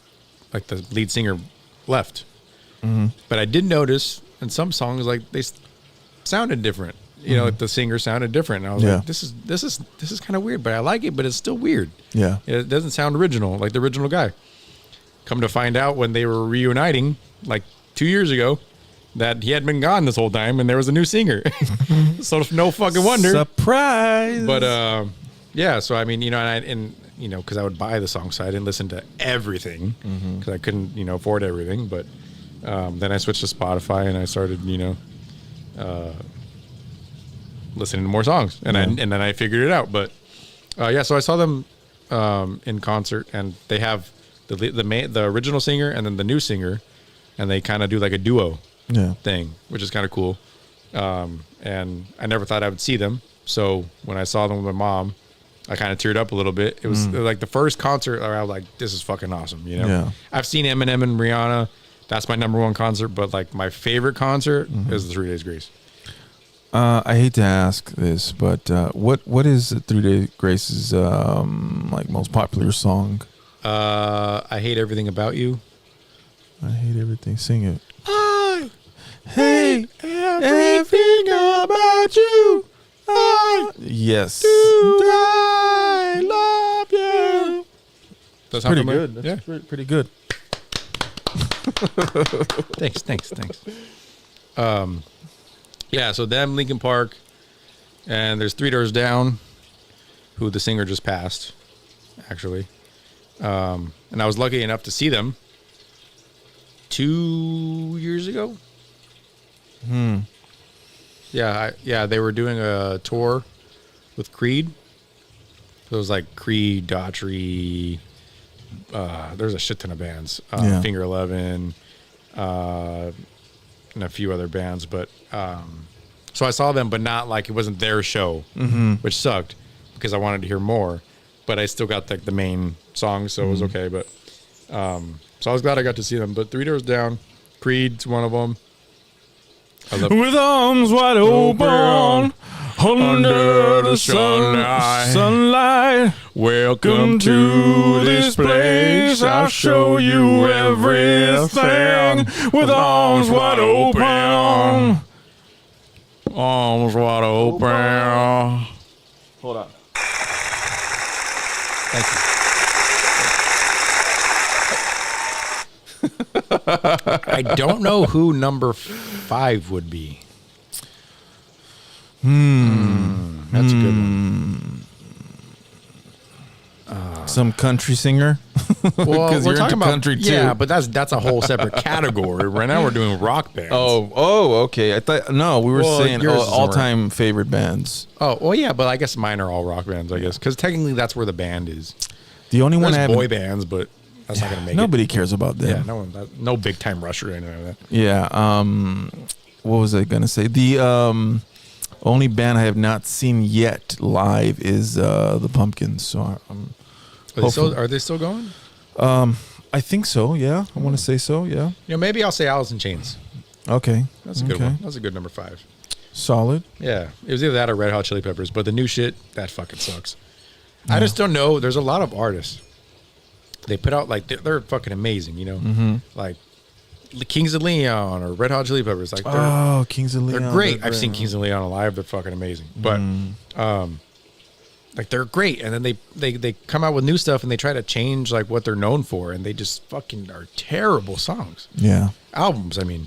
the lead singer left, but I did notice in some songs like they sounded different, you know, the singer sounded different. And I was like, this is kind of weird, but I like it, but it's still weird. Yeah. It doesn't sound original, like the original guy. Come to find out when they were reuniting, like 2 years ago, that he had been gone this whole time and there was a new singer. So no fucking wonder. Surprise. But, yeah, so I mean, you know, and you know, because I would buy the songs, so I didn't listen to everything because I couldn't, you know, afford everything. But then I switched to Spotify and I started, you know, listening to more songs, and then I figured it out. But yeah, so I saw them in concert, and they have the original singer and then the new singer, and they kind of do like a duo thing, which is kind of cool. And I never thought I would see them, so when I saw them with my mom, I kind of teared up a little bit. It was like the first concert where I was like, this is fucking awesome, you know? Yeah. I've seen Eminem and Rihanna. That's my number one concert, but like my favorite concert is the 3 Days Grace. I hate to ask this, but what is 3 Days Grace's like most popular song? I Hate Everything About You. I hate everything. Sing it. I hate everything about you. Yes. I love you. That's pretty good. That's pretty good. Thanks. Yeah, so them, Linkin Park, and there's 3 Doors Down, who the singer just passed, actually. And I was lucky enough to see them 2 years ago. Yeah, they were doing a tour with Creed. So it was like Creed, Daughtry, there's a shit ton of bands. Finger 11, and a few other bands. But so I saw them, but not like it wasn't their show, which sucked because I wanted to hear more. But I still got the main songs, so it was okay. But so I was glad I got to see them. But 3 Doors Down, Creed's one of them. With arms wide open under the sunlight. Welcome to this place. I'll show you everything. With arms wide open. Arms wide open. Hold on. Thank you. I don't know who number 5 would be. That's a good one. Some country singer. Well, we're talking about country too. Yeah, but that's a whole separate category. Right now, we're doing rock bands. Oh, okay. I thought we were saying all-time favorite bands. Oh, well, yeah, but I guess mine are all rock bands. I guess because technically that's where the band is. The only one I have boy bands, but that's not gonna make nobody cares about them. Yeah, no big time Rusher or anything like that. Yeah. What was I gonna say? The only band I have not seen yet live is the Pumpkins. So Are they still going? I think so. Yeah, I want to say so. Yeah. You know, maybe I'll say Alice in Chains. Okay, that's a good one. That's a good number 5. Solid. Yeah, it was either that or Red Hot Chili Peppers, but the new shit that fucking sucks. Yeah. I just don't know. There's a lot of artists. They put out they're fucking amazing. You know, like Kings of Leon or Red Hot Chili Peppers. Like Kings of Leon. They're great. I've seen Kings of Leon live. They're fucking amazing. But like they're great, and then they come out with new stuff and they try to change like what they're known for, and they just fucking are terrible songs. Yeah, albums. I mean,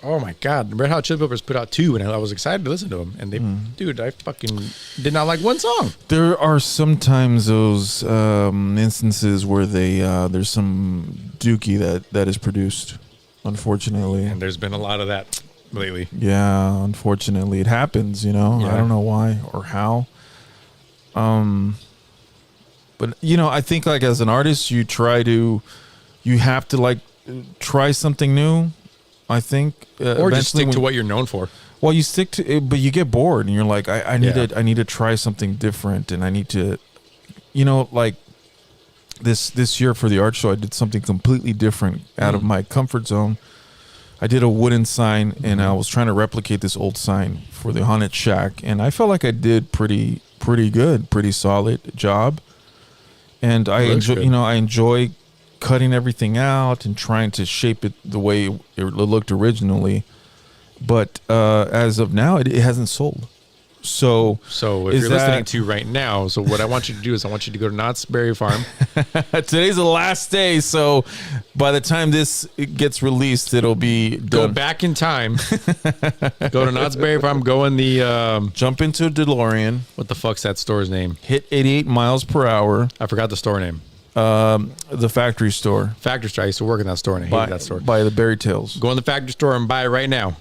oh my god, Red Hot Chili Peppers put out 2, and I was excited to listen to them. And they, dude, I fucking did not like one song. There are sometimes those instances where there's some dookie that is produced, unfortunately, and there's been a lot of that lately. Yeah, unfortunately, it happens. You know, I don't know why or how. But I think like as an artist, you have to like try something new. I think, or just stick to what you're known for. Well, you stick to it, but you get bored, and you're like, I need to try something different, and I need to, like this year for the art show, I did something completely different out of my comfort zone. I did a wooden sign, and I was trying to replicate this old sign for the Haunted Shack, and I felt like I did pretty good, pretty solid job. And I enjoy cutting everything out and trying to shape it the way it looked originally. But as of now, it hasn't sold. So So if you're listening to right now, so what I want you to do is I want you to go to Knott's Berry Farm. Today's the last day, so by the time this gets released, it'll be Go done. back in time. Go to Knott's Berry Farm. Go in the Jump into a DeLorean. what the fuck's that store's name? Hit 88 miles per hour. I forgot the store name. The factory store. Factory store. I used to work in that store and I hated that store. By the Berry Tales. Go in the factory store and buy it right now.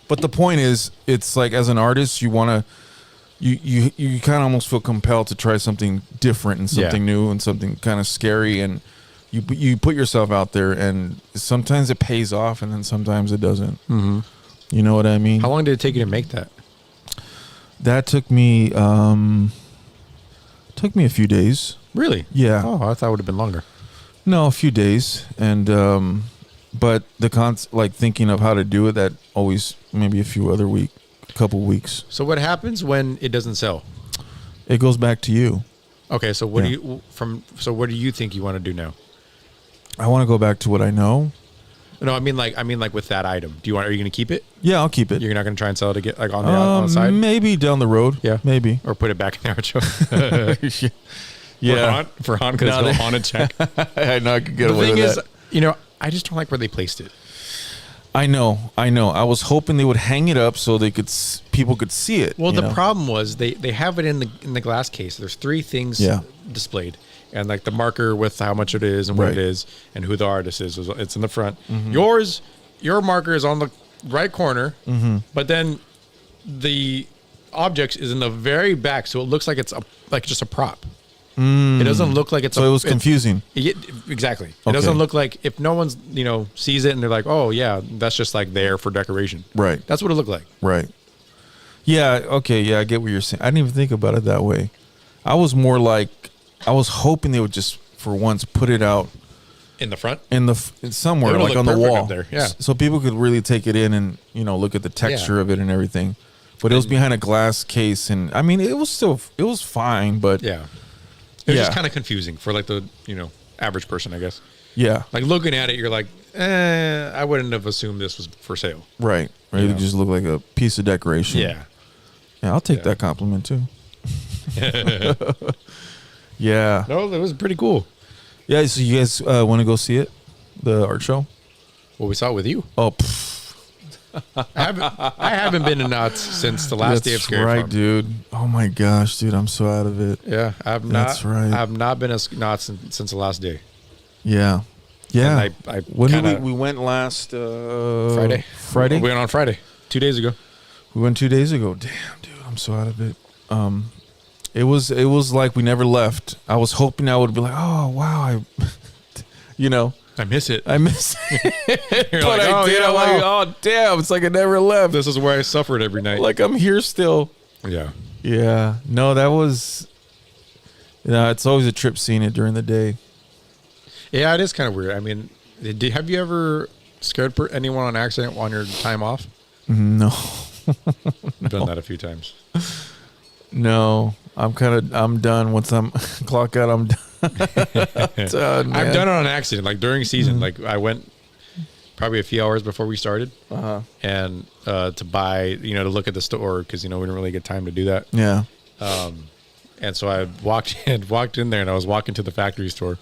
But the point is, it's like as an artist, you want to, you kind of almost feel compelled to try something different and something new and something kind of scary, and you put yourself out there, and sometimes it pays off, and then sometimes it doesn't. Mm-hmm. You know what I mean? How long did it take you to make that? That took me a few days. Really? Yeah. Oh, I thought it would have been longer. No, a few days, and but the like thinking of how to do it, that always maybe a couple weeks. So what happens when it doesn't sell? It goes back to you. Okay, so what do you think you want to do now? I want to go back to what I know. No, I mean like with that item. Are you going to keep it? Yeah, I'll keep it. You're not going to try and sell it again, like on the side? Maybe down the road. Yeah, maybe. Or put it back in the art show. Yeah, for Han because it's a haunted check. I know I could get away with that. The thing is, I just don't like where they placed it. I know. I was hoping they would hang it up so people could see it. Well, the problem was they have it in the glass case. There's 3 things displayed, and like the marker with how much it is and what it is and who the artist is. It's in the front. Mm-hmm. Your marker is on the right corner, but then the object is in the very back, so it looks like it's just a prop. It doesn't look like it's. So it was confusing. Exactly. It doesn't look like, if no one's sees it and they're like, oh yeah, that's just like there for decoration. Right. That's what it looked like. Right. Yeah. Okay. Yeah, I get what you're saying. I didn't even think about it that way. I was more like, I was hoping they would just for once put it out in the front, somewhere like on the wall there. Yeah. So people could really take it in and look at the texture of it and everything. But it was behind a glass case, and I mean, it was fine, but yeah. It was just kind of confusing for like the average person, I guess. Yeah. Like looking at it, you're like, I wouldn't have assumed this was for sale. Right. It just looked like a piece of decoration. Yeah. Yeah, I'll take that compliment too. Yeah. No, it was pretty cool. Yeah. So you guys want to go see it, the art show? Well, we saw it with you. Oh. I haven't been to Knott's since the last day of Scary Farm. Farm. Dude. Oh my gosh, dude, I'm so out of it. Yeah, That's right. I've not been to Knott's since the last day. Yeah. Yeah. And when did we went last Friday. Friday? We went on Friday, 2 days ago. We went 2 days ago. Damn, dude, I'm so out of it. It was like we never left. I was hoping I would be like, oh wow, I miss it. I miss it. You're But like, I oh, did. yeah, I'm like, oh damn, it's like I never left. This is where I suffered every night. Like I'm here still. Yeah. Yeah. No, that was. It's always a trip seeing it during the day. Yeah, it is kind of weird. I mean, have you ever scared anyone on accident on your time off? No. I've done that a few times. No, I'm done. Once I'm clock out, I'm done. Done, I've done it on accident, like during season. Like I went probably a few hours before we started, and to buy, to look at the store because we didn't really get time to do that. Yeah. And so I walked in there, and I was walking to the factory store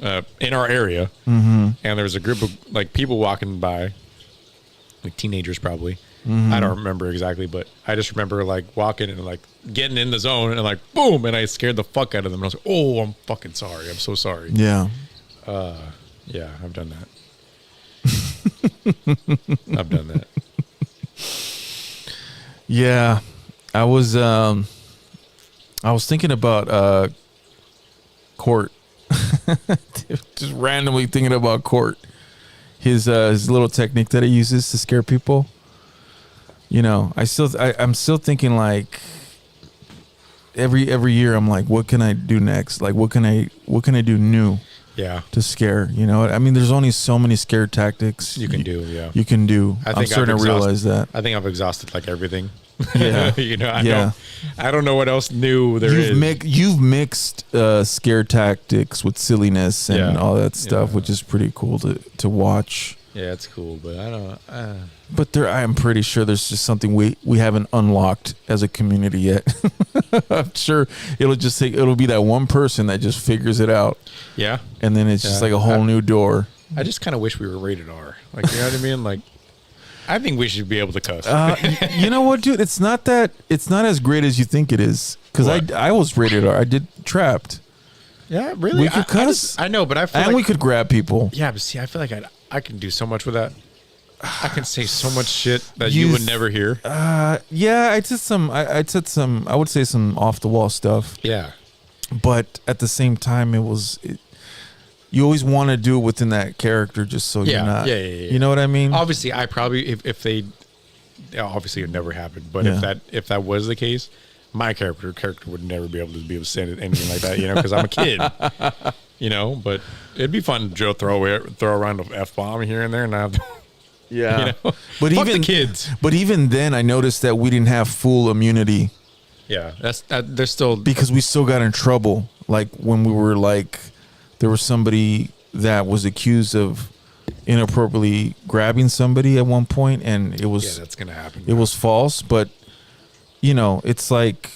in our area, and there was a group of like people walking by, like teenagers probably. I don't remember exactly, but I just remember like walking and like getting in the zone and like boom, and I scared the fuck out of them. And I was like, "Oh, I'm fucking sorry. I'm so sorry." Yeah. Yeah, I've done that. Yeah, I was thinking about Court, just randomly thinking about Court. His little technique that he uses to scare people. I'm still thinking like every year I'm like, what can I do next? Like, what can I do new? Yeah. To scare, I mean, there's only so many scare tactics you can do. Yeah. You can do. I'm starting to realize that. I think I've exhausted like everything. Yeah. I don't know what else new there is. You've mixed scare tactics with silliness and all that stuff, which is pretty cool to watch. Yeah, it's cool, but I don't. But I'm pretty sure there's just something we haven't unlocked as a community yet. I'm sure it'll be that one person that just figures it out. Yeah. And then it's just like a whole new door. I just kind of wish we were rated R. Like, you know what I mean? Like, I think we should be able to cuss. You know what, dude? It's not as great as you think it is. Because I was rated R. I did Trapped. Yeah, really? We could cuss. I know, but I feel and we could grab people. Yeah, but see, I feel like I can do so much with that. I can say so much shit that you would never hear. Yeah, I said some. I would say some off the wall stuff. Yeah, but at the same time, you always want to do it within that character, just so you're not. Yeah. You know what I mean? Obviously, I probably if they, obviously it never happened. But if that was the case, my character would never be able to say anything like that. You know, because I'm a kid. You know, but it'd be fun to throw around an F-bomb here and there, and have. Yeah, you know? But Fuck even the kids. But even then, I noticed that we didn't have full immunity. Yeah, there's still because we still got in trouble. Like when we were there was somebody that was accused of inappropriately grabbing somebody at one point, and it was that's gonna happen. It was false, but you know, it's like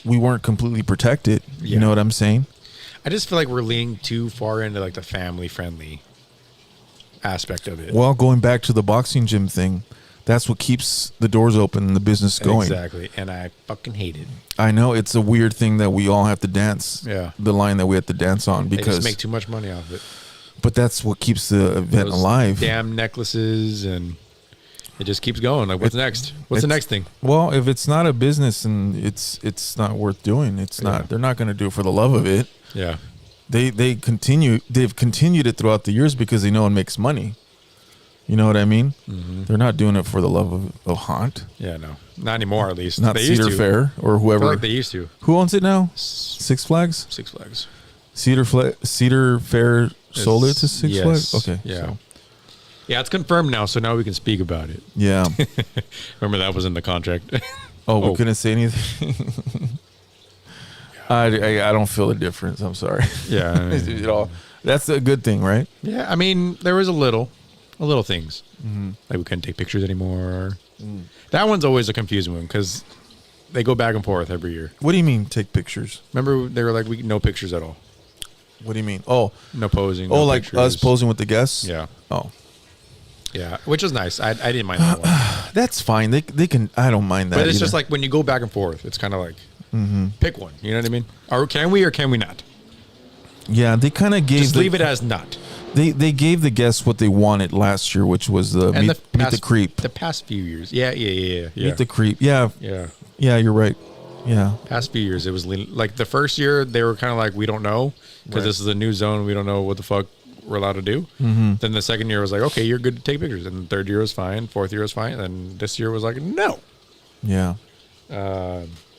we weren't completely protected. Yeah. You know what I'm saying? I just feel like we're leaning too far into like the family friendly aspect of it. Well, going back to the boxing gym thing, that's what keeps the doors open and the business going. Exactly. And I fucking hate it. I know it's a weird thing that we all have to dance. Yeah. The line that we have to dance on because they just make too much money off of it. But that's what keeps the event alive. Damn necklaces, and it just keeps going. Like, what's next? What's the next thing? Well, if it's not a business and it's not worth doing, it's not. They're not going to do it for the love of it. Yeah. They've continued it throughout the years because they know it makes money. You know what I mean? Mm-hmm. They're not doing it for the love of haunt. Yeah, no, not anymore. At least not Cedar Fair or whoever. I feel like they used to. Who owns it now? Six Flags. Six Flags. Cedar Fair sold it to Six Flags. Okay. Yeah. So. Yeah, it's confirmed now, so now we can speak about it. Yeah. Remember that was in the contract. We couldn't say anything. I don't feel the difference. I'm sorry. Yeah. I mean, that's a good thing, right? Yeah. I mean, there was a little things. Mm-hmm. Like we couldn't take pictures anymore. Mm. That one's always a confusing one because they go back and forth every year. What do you mean take pictures? Remember they were like, no pictures at all. What do you mean? Oh. No posing. No like pictures. Us posing with the guests? Yeah. Oh. Yeah, which is nice. I didn't mind that one. That's fine. They can. I don't mind that. But it's just like when you go back and forth, it's kind of like pick one. You know what I mean? Or can we not? Yeah, they kind of gave. Just leave it as not. They gave the guests what they wanted last year, which was meet the creep. The past few years, yeah. Meet the creep, yeah. You're right. Yeah. Past few years, it was like the first year they were kind of like, we don't know because this is a new zone. We don't know what the fuck we're allowed to do. Mm-hmm. Then the second year was like, okay, you're good to take pictures. And the third year was fine. Fourth year was fine. And this year was like, no. Yeah.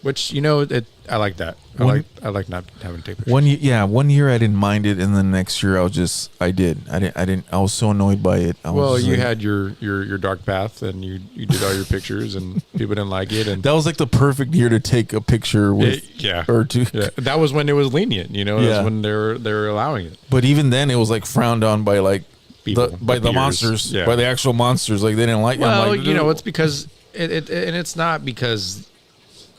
Which, I like that. I like not having to take pictures. 1 year I didn't mind it, and then the next year I was so annoyed by it. You had your dark path, and you did all your pictures, and people didn't like it, and that was like the perfect year to take a picture with, or two. Yeah. That was when it was lenient, That's when they were allowing it. But even then, it was like frowned on by like people, the monsters, by the actual monsters. Like they didn't like. Well, it's because and it's not because.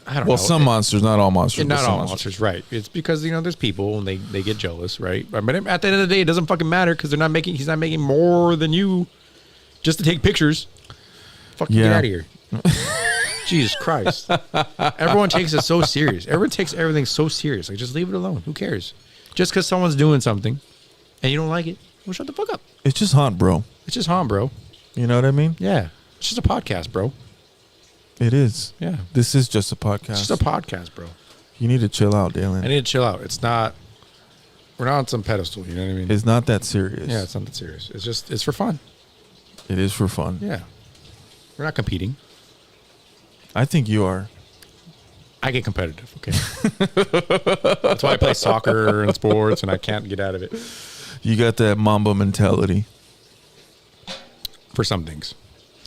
I don't know. Well, some monsters, not all monsters. Not all monsters, right? It's because there's people and they get jealous, right? But at the end of the day, it doesn't fucking matter because he's not making more than you just to take pictures. Fucking get out of here. Jesus Christ! Everyone takes it so serious. Everyone takes everything so serious. Like, just leave it alone. Who cares? Just because someone's doing something and you don't like it, well, shut the fuck up. It's just haunt, bro. It's just haunt, bro. You know what I mean? Yeah. It's just a podcast, bro. It is. Yeah. This is just a podcast. It's just a podcast, bro. You need to chill out, Dalen. I need to chill out. We're not on some pedestal, you know what I mean? It's not that serious. Yeah, it's not that serious. It's for fun. It is for fun. Yeah. We're not competing. I think you are. I get competitive, okay? That's why I play soccer and sports, and I can't get out of it. You got that Mamba mentality. For some things.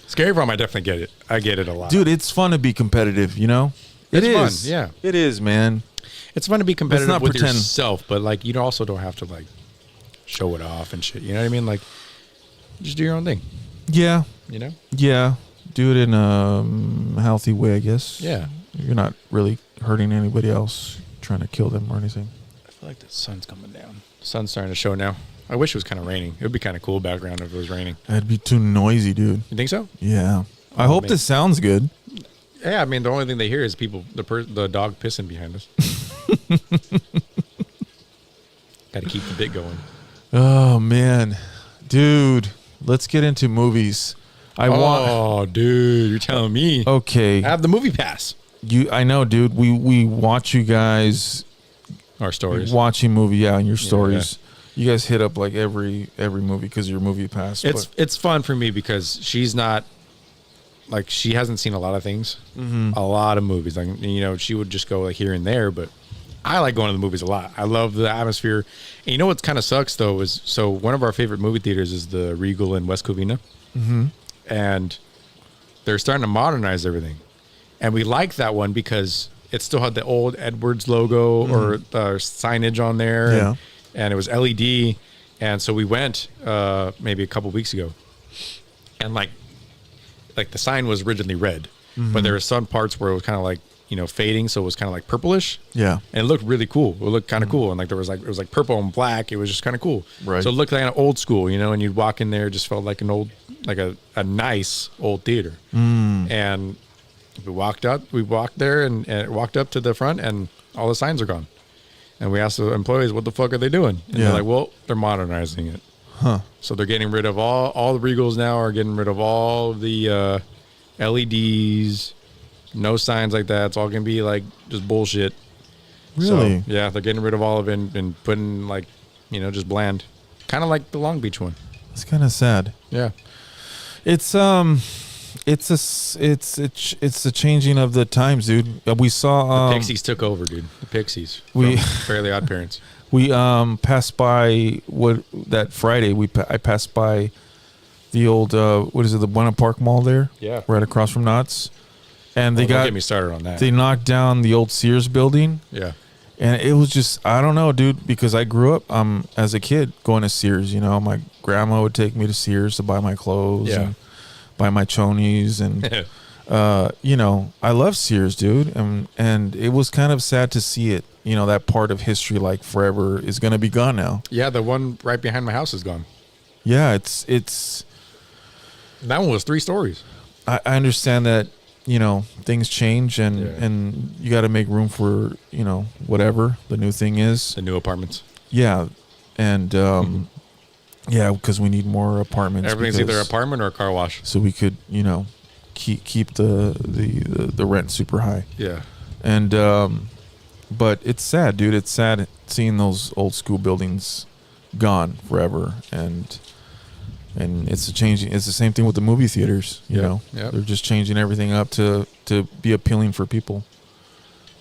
Scary Farm, I definitely get it. I get it a lot. Dude, it's fun to be competitive, It is fun, yeah. It is, man. It's fun to be competitive with yourself, but, like, you also don't have to, like, show it off and shit. You know what I mean? Like, just do your own thing. Yeah. You know? Yeah. Do it in a healthy way, I guess. Yeah. You're not really hurting anybody else, trying to kill them or anything. I feel like the sun's coming down. The sun's starting to show now. I wish it was kind of raining. It would be kind of cool background if it was raining. That'd be too noisy, dude. You think so? Yeah. I hope this sounds good. Yeah, I mean, the only thing they hear is people, the dog pissing behind us. Got to keep the bit going. Oh, man. Dude, let's get into movies. Dude, you're telling me. Okay. I have the movie pass. I know, dude. We watch you guys Our stories. watching movie, in your stories. Yeah. You guys hit up like every movie because your movie pass. It's fun for me because she's not like, she hasn't seen a lot of things, a lot of movies. Like, you know, she would just go like here and there, but I like going to the movies a lot. I love the atmosphere. And you know what kind of sucks though is, so one of our favorite movie theaters is the Regal in West Covina, and they're starting to modernize everything, and we like that one because it still had the old Edwards logo or signage on there, and it was LED, and so we went maybe a couple weeks ago, and like the sign was originally red, but there were some parts where it was kind of like, you know, fading, so it was kind of like purplish. Yeah. And it looked really cool. It looked kind of cool. And like there was like, it was like purple and black. It was just kind of cool. Right. So it looked like an old school, you know, and you'd walk in there, it just felt like an old, like a nice old theater. And we walked there and walked up to the front, and all the signs are gone. And we asked the employees, what the fuck are they doing? And they're like, well, they're modernizing it. So they're getting rid of all the Regals now are getting rid of all the LEDs. No signs like that. It's all going to be like just bullshit. Really? So, yeah, they're getting rid of all of it and putting like, you know, just bland. Kind of like the Long Beach one. It's kind of sad. Yeah. It's a changing of the times, dude. We saw the Pixies took over, dude. The Pixies. Fairly Odd Parents. We passed by that Friday. I passed by the old what is it, the Buena Park Mall there? Yeah. Right across from Knott's. And don't get me started on that. They knocked down the old Sears building. Yeah. And it was just, I don't know, dude, because I grew up as a kid going to Sears. You know, my grandma would take me to Sears to buy my clothes and buy my chonies. And, you know, I love Sears, dude. And it was kind of sad to see it. You know, that part of history, like forever, is going to be gone now. Yeah, the one right behind my house is gone. Yeah, it's. That one was 3 stories. I understand that. You know, things change and you got to make room for, you know, whatever the new thing is. The new apartments. Yeah. And, yeah, because we need more apartments. Everything's either apartment or a car wash. So we could, you know, keep the rent super high. Yeah. And, but it's sad, dude. It's sad seeing those old school buildings gone forever. And it's the same thing with the movie theaters, you know. Yep. They're just changing everything up to be appealing for people.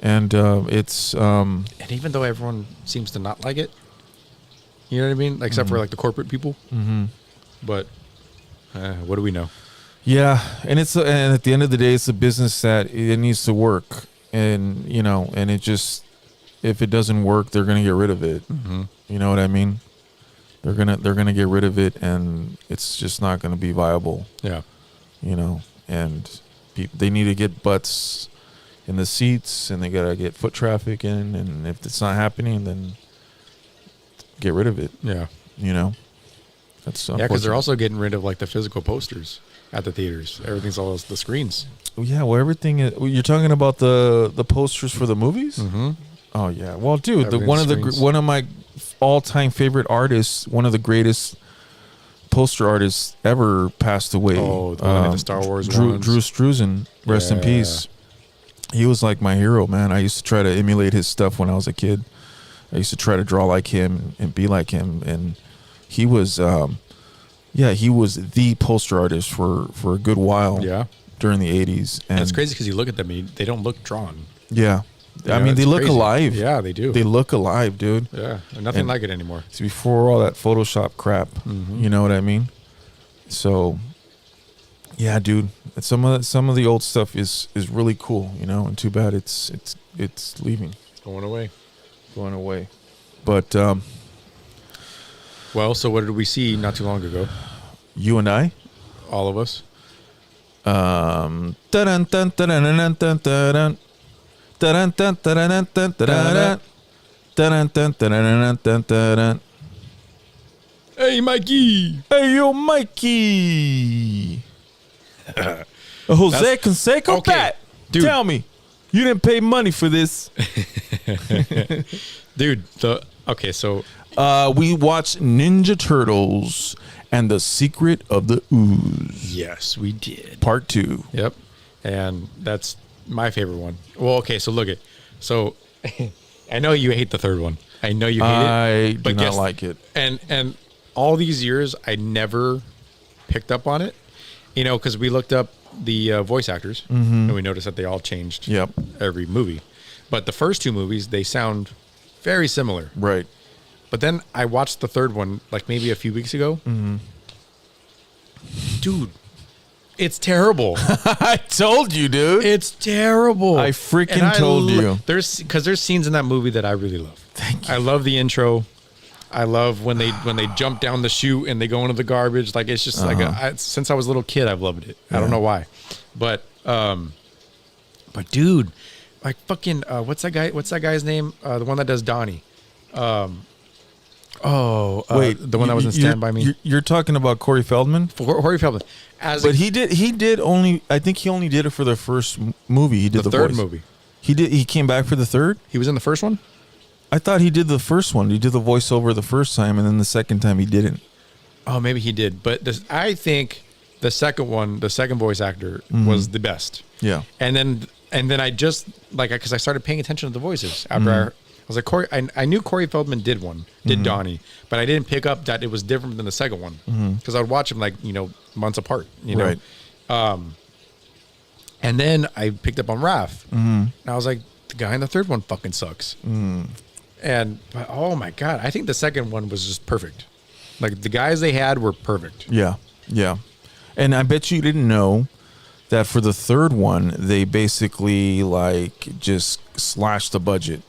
And it's and even though everyone seems to not like it, you know what I mean? Except for like the corporate people. But what do we know? Yeah, and at the end of the day, it's a business that it needs to work, and you know, and it just, if it doesn't work, they're gonna get rid of it. You know what I mean? They're gonna get rid of it, and it's just not gonna be viable. Yeah, you know, and they need to get butts in the seats, and they gotta get foot traffic in, and if it's not happening, then get rid of it. Yeah, you know, that's because they're also getting rid of like the physical posters at the theaters. Everything's all the screens. Yeah, well, everything is. You're talking about the posters for the movies. Oh yeah, well, dude, one of my all-time favorite artists, one of the greatest poster artists ever, passed away. Oh, the Star Wars Drew Struzan, rest in peace. He was like my hero, man. I used to try to emulate his stuff when I was a kid. I used to try to draw like him and be like him, and he was, he was the poster artist for a good while. Yeah, during the '80s, and it's crazy because you look at them, they don't look drawn. Yeah. I mean, they look alive. Yeah, they do. They look alive, dude. Yeah, nothing like it anymore. It's before all that Photoshop crap. You know what I mean? So, yeah, dude. Some of the old stuff is really cool, you know. And too bad it's leaving. Going away. But well, so what did we see not too long ago? You and I? All of us. Dun dun dun dun dun dun dun dun dun dun dun dun dun dun dun dun dun. Hey, Mikey. Hey, yo, Mikey. Jose Canseco, okay, Pat. dude. Tell me, you didn't pay money for this. Dude, so we watched Ninja Turtles and the Secret of the Ooze. yes, we did. Part 2. Yep. And that's my favorite one. Well, okay, so look it. So I know you hate the third one. I know you hate I do not guess- like it. And all these years, I never picked up on it, because we looked up the voice actors and we noticed that they all changed Yep. every movie. But the first 2 movies, they sound very similar. Right. But then I watched the third one, like maybe a few weeks ago. Mm-hmm. Dude, it's terrible. I told you, dude. It's terrible. I freaking told you. There's scenes in that movie that I really love. Thank you. I love the intro. I love when they jump down the chute and they go into the garbage. Like, it's just since I was a little kid, I've loved it. I don't know why, but dude, like fucking what's that guy's name? The one that does Donnie. Wait, the one that was in Stand By Me. You're talking about Corey Feldman? Corey Feldman. But he did only. I think he only did it for the first movie. He did the third voice. movie. He came back for the third. He was in the first one. I thought he did the first one. He did the voiceover the first time, and then the second time he didn't. Oh, maybe he did. But I think the second one, the second voice actor, was the best. Yeah. And then I just because I started paying attention to the voices after I was like Corey. I knew Corey Feldman did Donnie, but I didn't pick up that it was different than the second one because I would watch them months apart. Right. And then I picked up on Raph, and I was like, the guy in the third one fucking sucks. But oh my god, I think the second one was just perfect. Like the guys they had were perfect. Yeah. Yeah. And I bet you didn't know that for the third one, they basically just slashed the budget.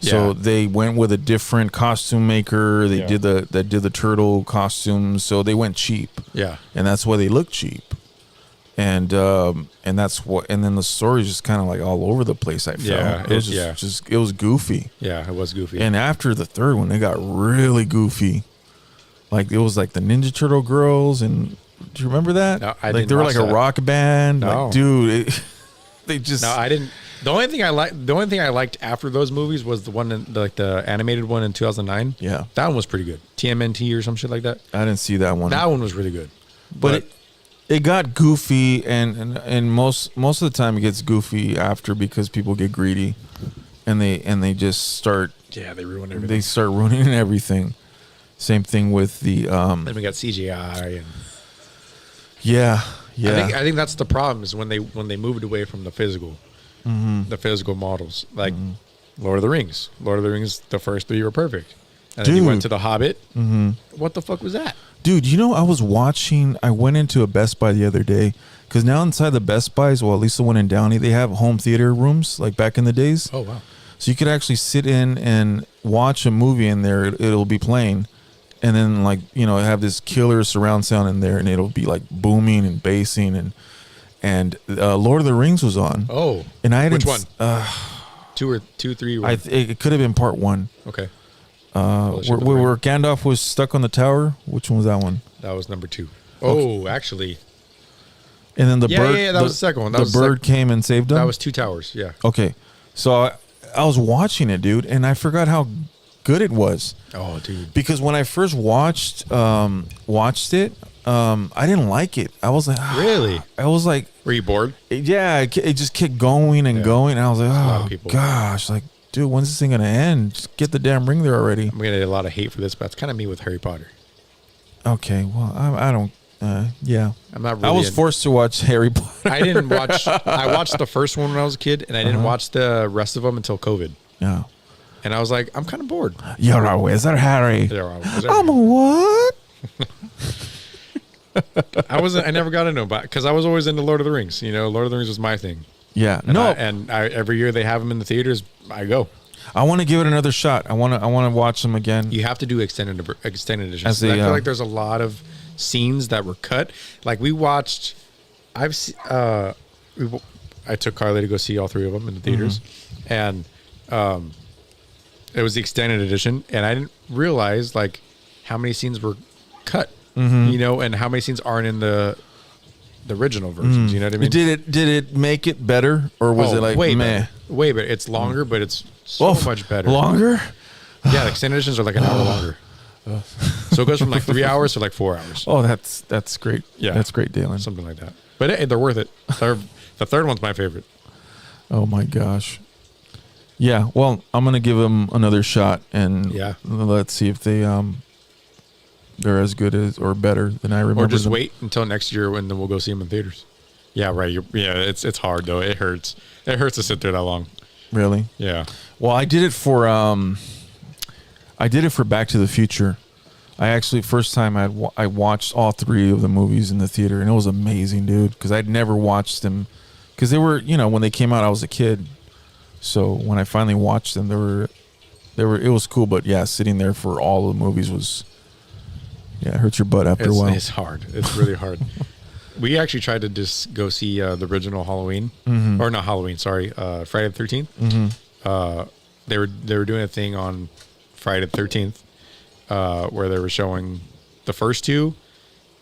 So they went with a different costume maker. They did the turtle costumes. So they went cheap. Yeah. And that's why they look cheap. And that's what. And then the story's just kind of all over the place. I felt. Yeah, it was it was goofy. Yeah, it was goofy. And after the third one, it got really goofy. Like it was like the Ninja Turtle girls, and do you remember that? No, I didn't they were watch like a that. rock band. No. Like, dude, they just. No, I didn't. The only thing I liked after those movies was the one the animated one in 2009. Yeah, that one was pretty good. TMNT or some shit like that. I didn't see that one. That one was really good. But it got goofy, and most of the time it gets goofy after because people get greedy, and they just start. Yeah, they ruin everything. They start ruining everything. Same thing with the. Then we got CGI and. Yeah. I think that's the problem is when they moved away from the physical models, like Lord of the Rings. Lord of the Rings, the first 3 were perfect, and then you went to the Hobbit. What the fuck was that? Dude, I went into a Best Buy the other day because now inside the Best Buys, well, at least the one in Downey, they have home theater rooms like back in the days. Oh, wow. So you could actually sit in and watch a movie in there. It'll be playing. And then have this killer surround sound in there and it'll be booming and bassing and Lord of the Rings was on. Oh. And I didn't. Which one? 2 or 2, 3? It could have been part 1. Okay. Where Gandalf was stuck on the tower. Which one was that one? That was number 2. Oh, actually. And then the bird. Yeah, that was the second one. The bird came and saved him. That was 2 towers. Yeah. Okay, so I was watching it, dude, and I forgot how good it was. Oh, dude. Because when I first watched it, I didn't like it. I was like, really? I was like, were you bored? It just kept going and going, and I was like, oh gosh, dude, when's this thing gonna end? Just get the damn ring there already. I'm gonna get a lot of hate for this, but it's kind of me with Harry Potter. Okay, well, I don't. Yeah, I'm not. Really I was forced to watch Harry Potter. I didn't watch. I watched the first one when I was a kid, and I didn't watch the rest of them until COVID. Yeah. And I was like, I'm kind of bored. You're a wizard, Harry. I'm a what? I never got into it because I was always into Lord of the Rings. Lord of the Rings was my thing. Yeah. And every year they have them in the theaters. I go. I want to give it another shot. I want to watch them again. You have to do extended editions. I feel like there's a lot of scenes that were cut. Like we watched, I took Carly to go see all 3 of them in the theaters, and it was the extended edition, and I didn't realize like how many scenes were cut, you know, and how many scenes aren't in the original versions. You know what I mean? Did it make it better, or was it like way meh? better. Way better. It's longer, but it's so much better. Longer? Yeah, the extended editions are like an hour longer. So it goes from like 3 hours to like 4 hours. Oh, that's great. Yeah, that's great, Dalen. Something like that. But hey, they're worth it. The third one's my favorite. Oh my gosh. Yeah. Well, I'm gonna give them another shot, and let's see if they're as good as or better than I remember. Or just them. wait until next year when then we'll go see them in theaters. Yeah, right. It's hard though. It hurts. It hurts to sit there that long. Really? Yeah. Well, I did it for Back to the Future. I actually first time I watched all 3 of the movies in the theater, and it was amazing, dude. Because I'd never watched them, because they were, you know, when they came out, I was a kid. So when I finally watched them, it was cool. But yeah, sitting there for all the movies was, it hurts your butt after a while. It's hard. It's really hard. We actually tried to just go see the original Halloween, or not Halloween. Sorry, Friday the 13th. They were doing a thing on Friday the 13th where they were showing the first 2,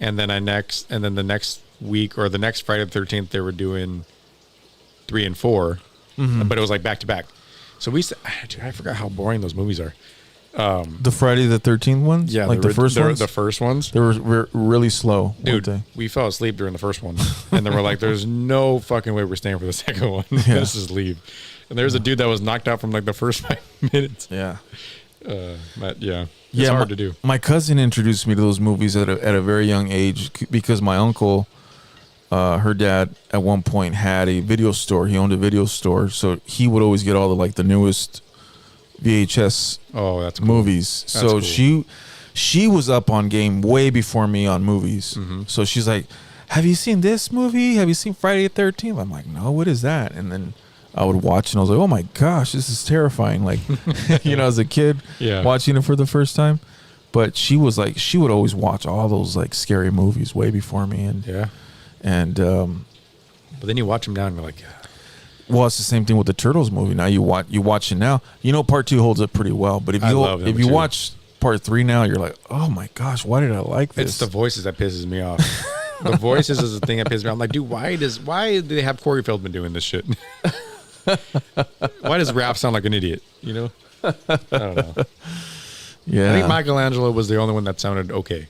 and then the next week or the next Friday the 13th they were doing 3 and 4, but it was like back to back. So I forgot how boring those movies are. The Friday the 13th ones? Yeah, like the first ones? The first ones. They were really slow. Dude, we fell asleep during the first one. And then we're like, there's no fucking way we're staying for the second one. Let's just leave. And there's a dude that was knocked out from like the first 5 minutes. Yeah. But yeah. It's hard to do. My cousin introduced me to those movies at a very young age because my uncle, her dad, at one point had a video store. He owned a video store. So he would always get all the newest VHS that's cool. movies. That's cool. She was up on game way before me on movies. So she's like, have you seen this movie? Have you seen Friday the 13th? I'm like, no, what is that? And then I would watch and I was like, oh my gosh, this is terrifying. Like, you know, as a kid watching it for the first time. But she was like, she would always watch all those like scary movies way before me. And but then you watch them now and you're like, well, it's the same thing with the Turtles movie. Now you watch it now. You know, part 2 holds up pretty well. But if you watch part 3 now, you're like, oh my gosh, why did I like this? It's the voices that pisses me off. The voices is the thing that pisses me off. I'm like, dude, why do they have Corey Feldman doing this shit? Why does Raph sound like an idiot? You know? I don't know. Yeah. I think Michelangelo was the only one that sounded okay.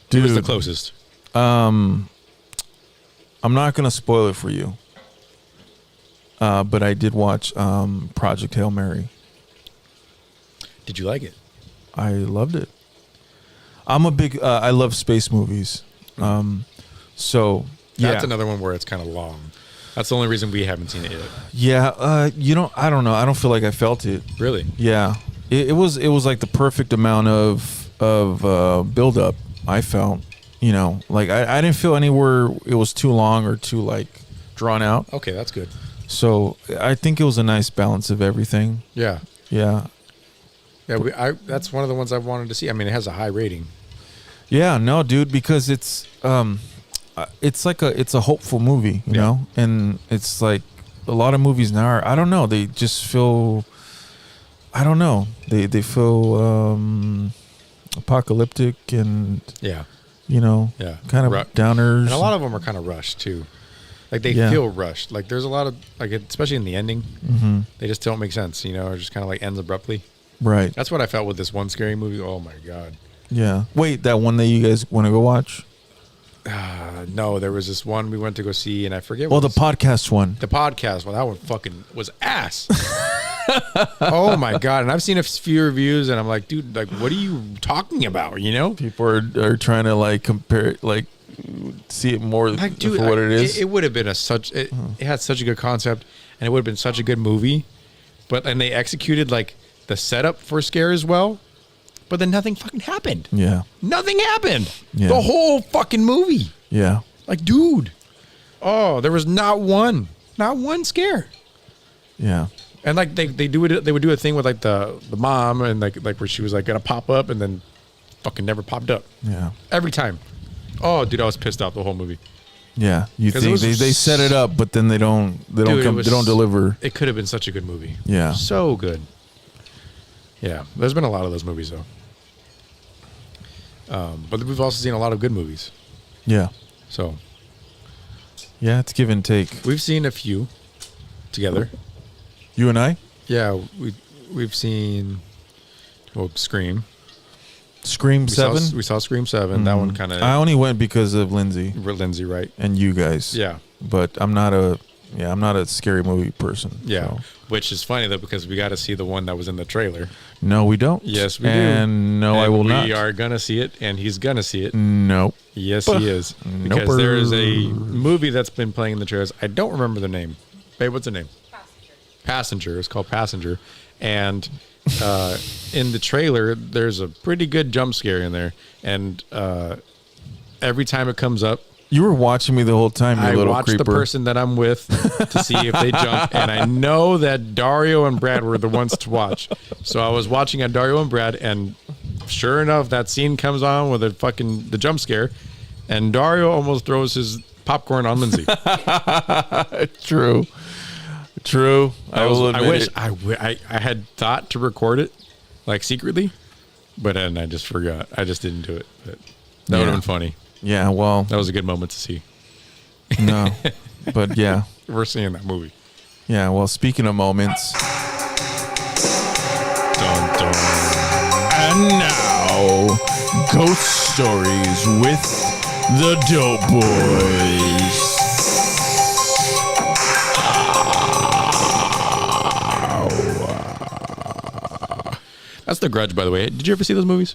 Dude, he was the closest. I'm not going to spoil it for you. But I did watch Project Hail Mary. Did you like it? I loved it. I'm a big I love space movies. So yeah. That's another one where it's kind of long. That's the only reason we haven't seen it yet. Yeah, you know, I don't know. I don't feel like I felt it. Really? Yeah. It was like the perfect amount of build up, I felt. You know, like I didn't feel anywhere it was too long or too like drawn out. Okay, that's good. So I think it was a nice balance of everything. Yeah. Yeah. Yeah, that's one of the ones I wanted to see. I mean, it has a high rating. Yeah, no, dude, because it's like it's a hopeful movie, you know, and it's like a lot of movies now are, I don't know, they just feel, I don't know, they feel apocalyptic and you know, kind of downers, and a lot of them are kind of rushed too. Like they feel rushed. Like there's a lot of like, especially in the ending, they just don't make sense. You know, it just kind of like ends abruptly. Right. That's what I felt with this one scary movie. Oh my god. Yeah. Wait, that one that you guys want to go watch? No, there was this one we went to go see, and I forget. Well, the podcast one. The podcast one. That one fucking was ass. Oh my god! And I've seen a few reviews, and I'm like, dude, like, what are you talking about? You know, people are trying to like compare it, like see it more like, dude, for what it is. It would have been it had such a good concept, and it would have been such a good movie, and they executed like the setup for scare as well. But then nothing fucking happened. Yeah. Nothing happened. Yeah. The whole fucking movie. Yeah. Like, dude. Oh, there was not one scare. Yeah. And like they would do a thing with like the mom and like where she was like gonna pop up and then fucking never popped up. Yeah. Every time. Oh, dude, I was pissed off the whole movie. Yeah. You think they set it up, but then they don't deliver. It could have been such a good movie. Yeah. So good. Yeah. There's been a lot of those movies though. But we've also seen a lot of good movies. Yeah. So. Yeah, it's give and take. We've seen a few together. You and I? Yeah, we've seen Scream. Scream 7? We saw Scream 7. That one kind of... I only went because of Lindsay. Lindsay, right. And you guys. Yeah. But I'm not a scary movie person. Yeah. So. Which is funny, though, because we got to see the one that was in the trailer. No, we don't. Yes, we do. And no, I will not. We are going to see it, and he's going to see it. Nope. Yes, he is. Because Nope. there is a movie that's been playing in the trailers. I don't remember the name. Babe, what's the name? Passenger. It's called Passenger. And in the trailer, there's a pretty good jump scare in there. And every time it comes up, you were watching me the whole time, you little watch creeper. the person that I'm with to see if they jump. And I know that Dario and Brad were the ones to watch. So I was watching at Dario and Brad, and sure enough, that scene comes on with the jump scare. And Dario almost throws his popcorn on Lindsay. True. I will admit I had thought to record it, like secretly, but then I just forgot. I just didn't do it. But that would have been funny. Yeah, well. That was a good moment to see. No, but yeah. We're seeing that movie. Yeah, well, speaking of moments. Dun, dun. And now, Ghost Stories with the Dope Boys. That's The Grudge, by the way. Did you ever see those movies?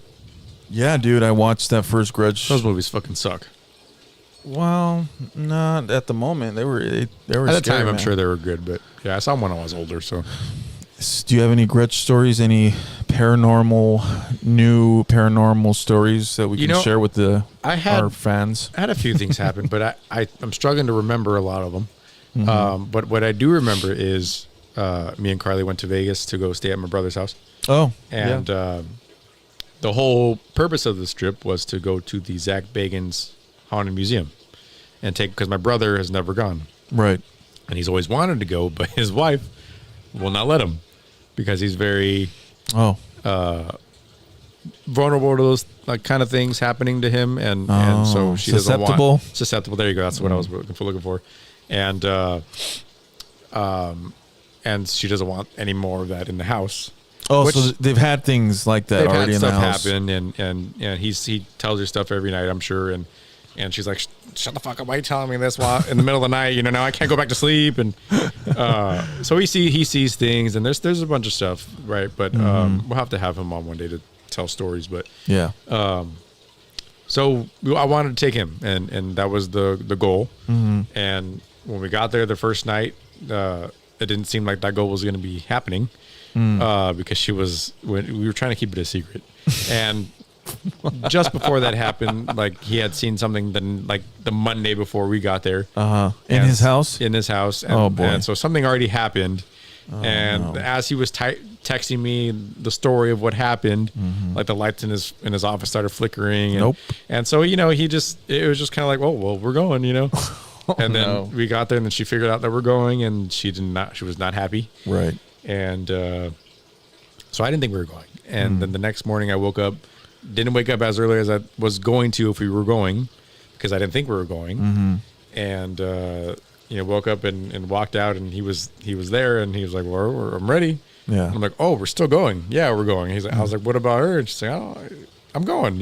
Yeah, dude, I watched that first Grudge. Those movies fucking suck. Well, not at the moment. They were At scary, the time, I'm man. sure they were good, but yeah, I saw them when I was older, so. Do you have any Grudge stories? Any new paranormal stories that we can share with our fans? I had a few things happen, but I'm struggling to remember a lot of them. Mm-hmm. But what I do remember is me and Carly went to Vegas to go stay at my brother's house. Oh, and the whole purpose of this trip was to go to the Zach Bagans Haunted Museum and because my brother has never gone. Right. And he's always wanted to go, but his wife will not let him because he's very vulnerable to those kind of things happening to him. And so she doesn't want... Susceptible. There you go. That's what I was looking for. And she doesn't want any more of that in the house. Oh, so they've had things like that already in the house. They've had stuff happen, and he tells her stuff every night, I'm sure, and she's like, shut the fuck up, why are you telling me this while in the middle of the night, now I can't go back to sleep, and so he sees things, and there's a bunch of stuff, right, but we'll have to have him on one day to tell stories, but yeah. So I wanted to take him, and that was the goal, and when we got there the first night, it didn't seem like that goal was going to be happening. Because we were trying to keep it a secret, and just before that happened, he had seen something the Monday before we got there. In his house. And, oh boy! And so something already happened, as he was texting me the story of what happened, the lights in his office started flickering. And, and so it was just kind of like, oh well, we're going, and then we got there, and then she figured out that we're going, and she was not happy. Right. And so I didn't think we were going. And then the next morning I didn't wake up as early as I was going to if we were going, because I didn't think we were going. And, woke up and walked out, and he was there, and he was like, well, I'm ready. Yeah. And I'm like, oh, we're still going. Yeah, we're going. He's like, I was like, what about her? And she's like, oh, I'm going,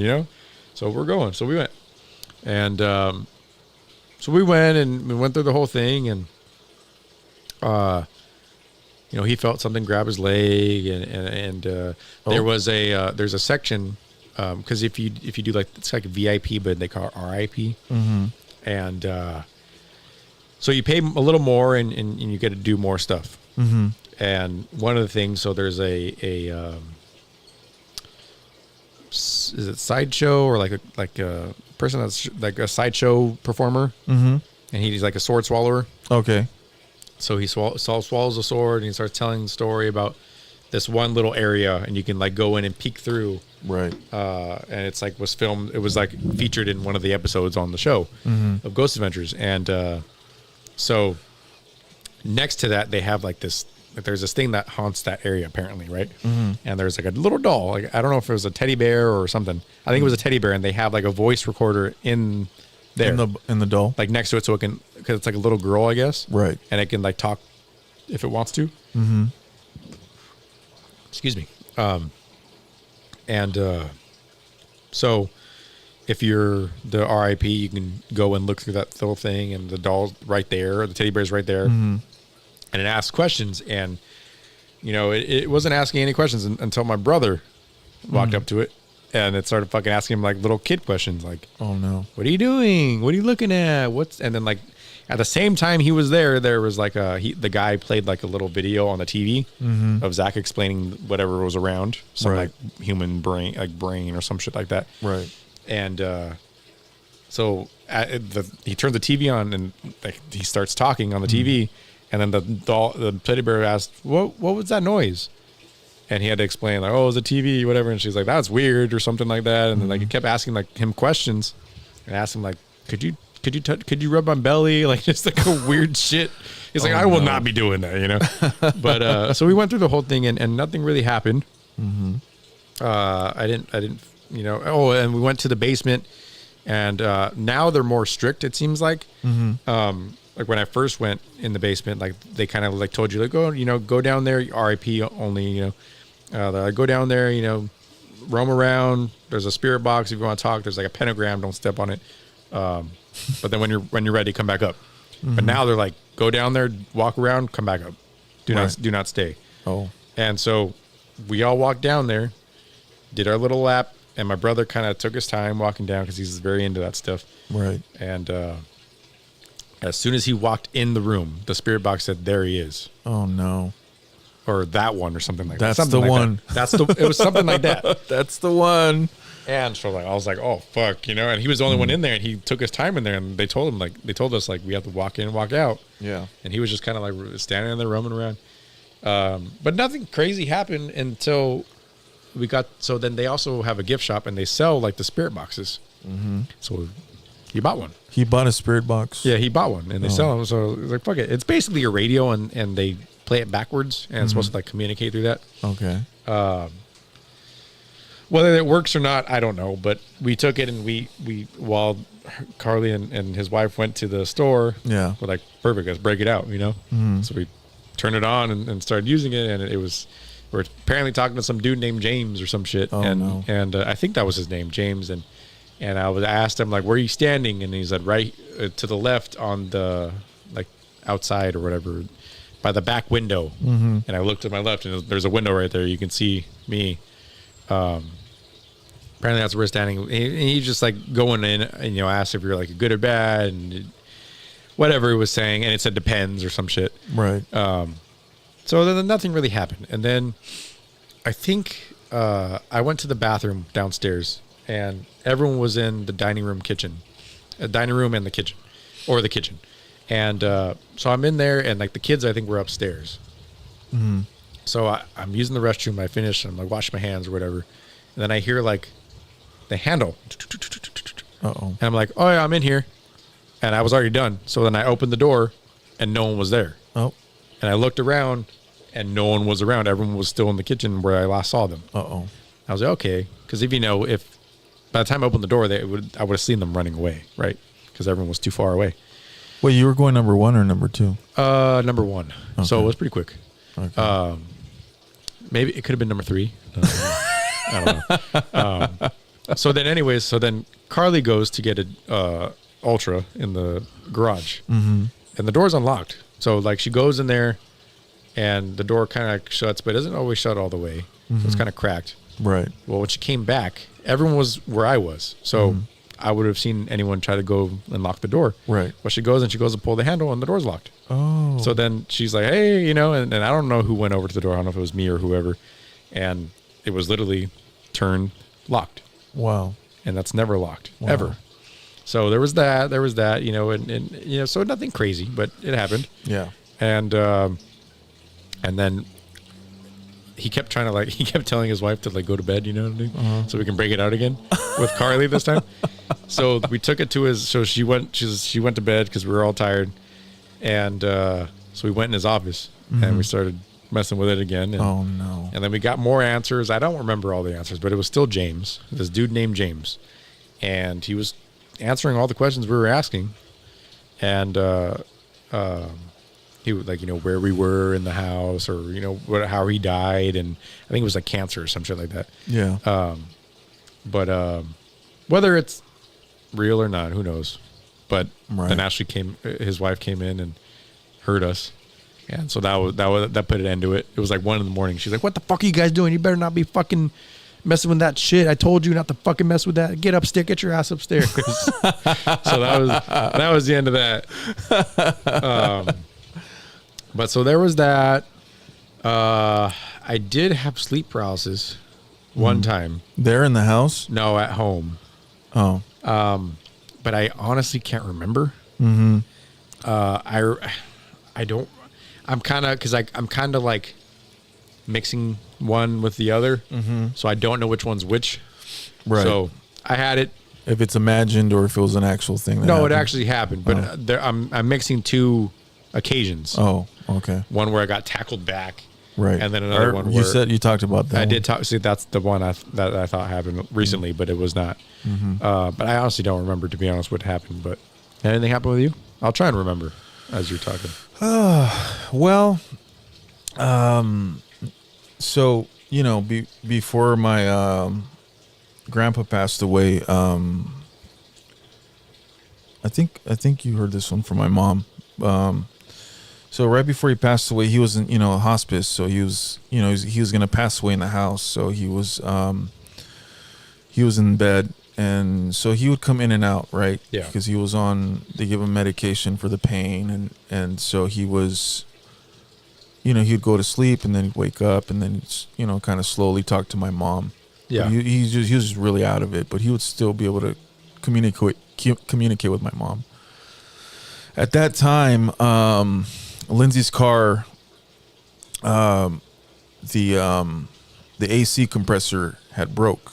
So we're going. So we went. And so we went, and we went through the whole thing, and he felt something grab his leg, and there's a section, because if you do it's like a VIP, but they call it RIP, and so you pay a little more, and you get to do more stuff. And one of the things, so there's a is it sideshow or like a person that's like a sideshow performer, and he's like a sword swallower. Okay. So he swallows a sword, and he starts telling the story about this one little area, and you can go in and peek through Right. And it's like was filmed. It was like featured in one of the episodes on the show of Ghost Adventures. And so next to that, they have like this. Like there's this thing that haunts that area apparently, right? And there's like a little doll. Like I don't know if it was a teddy bear or something. I think it was a teddy bear, and they have like a voice recorder in there in the doll, like next to it, so it can, because it's like a little girl, I guess, right? And it can like talk if it wants to. Excuse me. So if you're the RIP, you can go and look through that little thing, and the doll's right there, the teddy bear's right there, and it asks questions. And you know, it wasn't asking any questions until my brother walked up to it, and it started fucking asking him like little kid questions, like, "Oh no, what are you doing? What are you looking at? What's?" And then like at the same time he was there was like the guy played like a little video on the TV of Zach explaining whatever was around, some like human brain, like brain or some shit like that, right? And so he turns the TV on, and like, he starts talking on the TV, and then the teddy bear asked, "What was that noise?" And he had to explain, like, "Oh, it was a TV, whatever." And she's like, "That's weird," or something like that. And then like he kept asking like him questions, and asked him like, "Could you rub my belly?" Like just like a weird shit. He's like, "I will not be doing that," you know. But so we went through the whole thing, and nothing really happened. I didn't, you know. Oh, and we went to the basement, and now they're more strict, it seems like. Like when I first went in the basement, like they kind of like told you, like, "Oh, you know, go down there, RIP only," you know. They're like, "Go down there, you know, roam around. There's a spirit box if you want to talk. There's like a pentagram. Don't step on it. But then when you're ready, come back up." But now they're like, "Go down there, walk around, come back up. Do not stay." Oh. And so we all walked down there, did our little lap, and my brother kind of took his time walking down because he's very into that stuff. Right. And as soon as he walked in the room, the spirit box said, "There he is." Oh no. Or that one, or something like that. That's the one. It was something like that. That's the one. And so like I was like, "Oh fuck," you know. And he was the only one in there, and he took his time in there. And they told us like we have to walk in and walk out. Yeah. And he was just kind of like standing there roaming around. But nothing crazy happened until we got. So then they also have a gift shop, and they sell like the spirit boxes. So he bought one. He bought a spirit box. Yeah, he bought one, and they sell them. So like, fuck it. It's basically a radio, and they play it backwards, and it's supposed to like communicate through that. Okay. Whether it works or not, I don't know. But we took it, and we while Carly and his wife went to the store. Yeah. We're like, perfect. Let's break it out. You know. So we turned it on and started using it, and we're apparently talking to some dude named James or some shit. Oh, no. And I think that was his name, James. And I asked him like, "Where are you standing?" And he said, "Right to the left on the like outside or whatever, by the back window." And I looked to my left, and there's a window right there. You can see me. Apparently that's where we're standing. And he's just like going in and, you know, asked if you're like good or bad and whatever he was saying. And it said depends or some shit. Right. So then nothing really happened. And then I think I went to the bathroom downstairs, and everyone was in the dining room and the kitchen, or the kitchen. And so I'm in there, and like the kids, I think, were upstairs. So I'm using the restroom. I finish, and I'm like washing my hands or whatever. And then I hear like the handle. And I'm like, "Oh yeah, I'm in here." And I was already done. So then I opened the door, and no one was there. Oh. And I looked around, and no one was around. Everyone was still in the kitchen where I last saw them. I was like, okay. Because if by the time I opened the door, I would have seen them running away, right? Because everyone was too far away. Wait, you were going number 1 or number 2? Number 1. Okay. So it was pretty quick. Okay. Maybe it could have been number 3. I don't know. So then Carly goes to get a Ultra in the garage, and the door's unlocked. So like she goes in there, and the door kind of shuts, but it doesn't always shut all the way. So it's kind of cracked. Right. Well, when she came back, everyone was where I was. So I would have seen anyone try to go and lock the door. Right. Well, she goes to pull the handle, and the door's locked. Oh. So then she's like, "Hey," you know, and I don't know who went over to the door. I don't know if it was me or whoever. And it was literally turned locked. Wow. And that's never locked, ever. So there was that, you know, and you know, so nothing crazy, but it happened. Yeah. And then he kept trying to he kept telling his wife to go to bed, you know what I mean? So we can break it out again with Carly this time. So we took it to his, so she went to bed because we were all tired. And so we went in his office and we started messing with it again. And, oh no. And then we got more answers. I don't remember all the answers, but it was still James, this dude named James. And he was answering all the questions we were asking. And he was where we were in the house, or how he died, and I think it was cancer or some shit like that. Yeah. But whether it's real or not, who knows? But then Ashley his wife came in and heard us, and so that put an end to it. It was 1 a.m. She's like, "What the fuck are you guys doing? You better not be fucking messing with that shit. I told you not to fucking mess with that. Get upstairs. Get your ass upstairs." So that was the end of that. But so there was that. I did have sleep paralysis one time. There in the house? No, at home. Oh. But I honestly can't remember. Mm-hmm. I don't. I'm kind of I'm kind of mixing one with the other, so I don't know which one's which. Right. So I had it. If it's imagined or if it was an actual thing. No, it actually happened. But I'm mixing two occasions. Oh, okay. One where I got tackled back, right, and then another one where you talked about that. I did talk. See, that's the one that I thought happened recently, but it was not. But I honestly don't remember, to be honest, what happened. But anything happened with you? I'll try and remember as you're talking. Well, so before my grandpa passed away, I think you heard this one from my mom. So right before he passed away, he was in a hospice. So he was he was gonna pass away in the house. So he was in bed, and so he would come in and out, right? Yeah. Because he was they give him medication for the pain, and so he was, he'd go to sleep and then he'd wake up and then kind of slowly talk to my mom. Yeah. He was just really out of it, but he would still be able to communicate with my mom. At that time, Lindsay's car, the AC compressor had broke.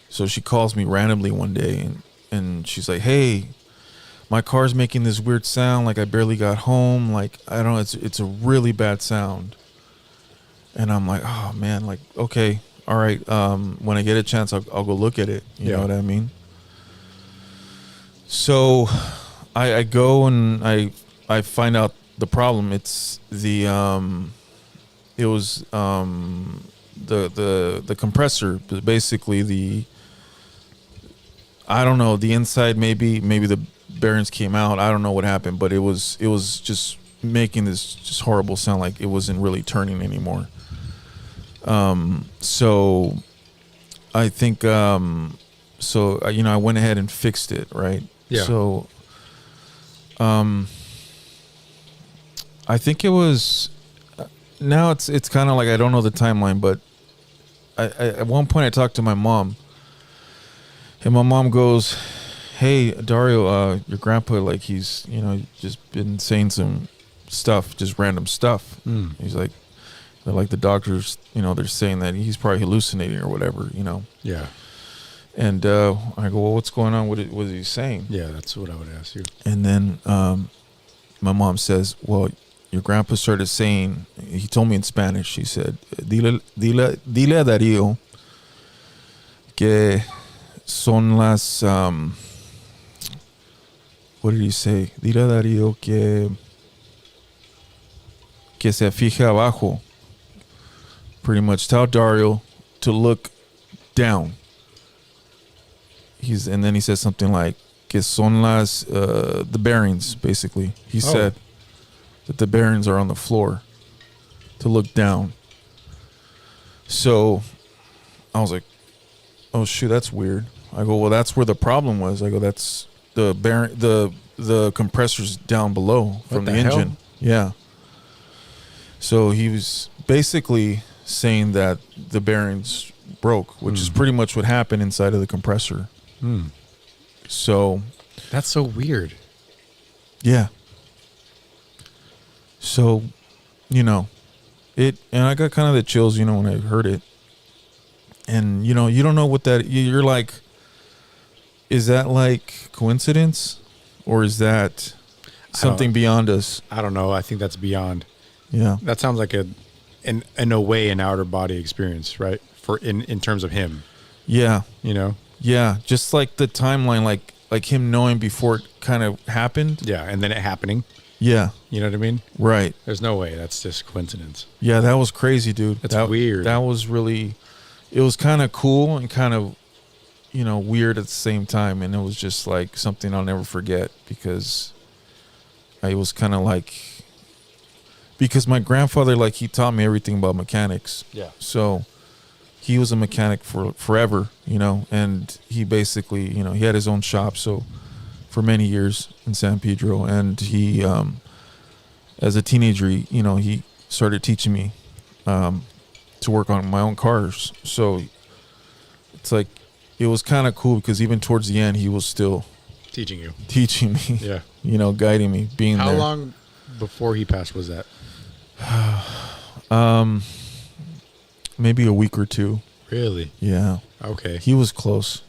So she calls me randomly one day, and she's like, "Hey, my car's making this weird sound. Like I barely got home. Like I don't know. It's a really bad sound." And I'm like, "Oh man, like okay, all right. When I get a chance, I'll go look at it. You know what I mean?" So I go and I find out the problem. It's the compressor, basically I don't know, the inside, maybe the bearings came out. I don't know what happened, but it was just making this just horrible sound, like it wasn't really turning anymore. So I think so I went ahead and fixed it, right? Yeah. So I think it was, now it's kind of like, I don't know the timeline, but I at one point I talked to my mom, and my mom goes, "Hey Dario, your grandpa, like he's just been saying some stuff, just random stuff." He's like, they're like, the doctors, they're saying that he's probably hallucinating or whatever, Yeah. And I go, "Well, what's going on? What is he saying?" Yeah, that's what I would ask you. And then my mom says, "Well, your grandpa started saying," he told me in Spanish, he said, dile a Dario que son las, what did he say? Dile a Dario que se fije abajo. Pretty much tell Dario to look down. And then he says something like, que son las, the bearings, basically. He said that the bearings are on the floor, to look down. So I was like, "Oh shoot, that's weird." I go, "Well, that's where the problem was." I go, "That's the the compressor's down below from the engine." Hell? Yeah. So he was basically saying that the bearings broke, which is pretty much what happened inside of the compressor. So That's so weird. yeah. So, And I got kind of the chills, when I heard it. And, you don't know what that, you're like, is that like coincidence or is that something beyond us? I don't know. I think that's beyond. Yeah. That sounds like in a way, an outer body experience, right? For in terms of him. Yeah. Yeah. Just like the timeline, like him knowing before it kind of happened. Yeah. And then it happening. Yeah. You know what I mean? Right. There's no way. That's just coincidence. Yeah. That was crazy, dude. That's weird. That was really, it was kind of cool and kind of, weird at the same time. And it was just like something I'll never forget because I was kind of like, because my grandfather, like, he taught me everything about mechanics. Yeah. So he was a mechanic for forever, and he basically, he had his own shop. So for many years in San Pedro, and he, as a teenager, he started teaching me to work on my own cars. So it's like, it was kind of cool because even towards the end, he was still teaching me, yeah, guiding me, being How there. long before he passed was that? Maybe a week or two. Really? Yeah. Okay. He was close.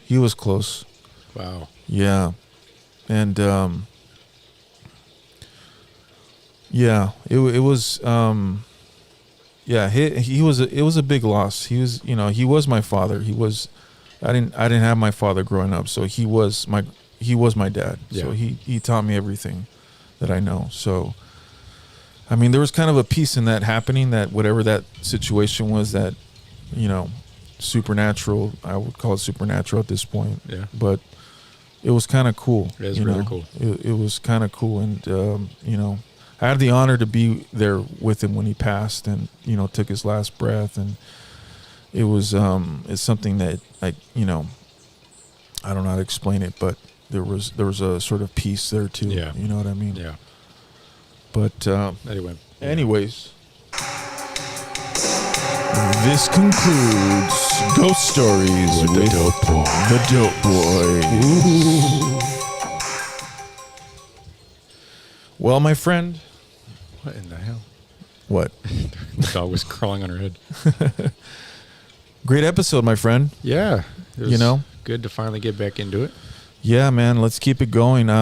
Wow. Yeah. And yeah, it was he was it was a big loss. He was, he was my father. I didn't have my father growing up, so he was my dad. Yeah. So he taught me everything that I know. So I mean, there was kind of a piece in that happening, that whatever that situation was, that, supernatural, I would call it supernatural at this point. Yeah. But it was kind of cool. It is really cool. It was kind of cool. And, I had the honor to be there with him when he passed and, took his last breath. And it was, it's something that I don't know how to explain it, but there was a sort of peace there too. Yeah. You know what I mean? Yeah. But anyways, this concludes Ghost Stories with the Dope Boy. Well, my friend. What in the hell? What? The dog was crawling on her head. Great episode, my friend. Yeah. It was good to finally get back into it. Yeah, man, let's keep it going. We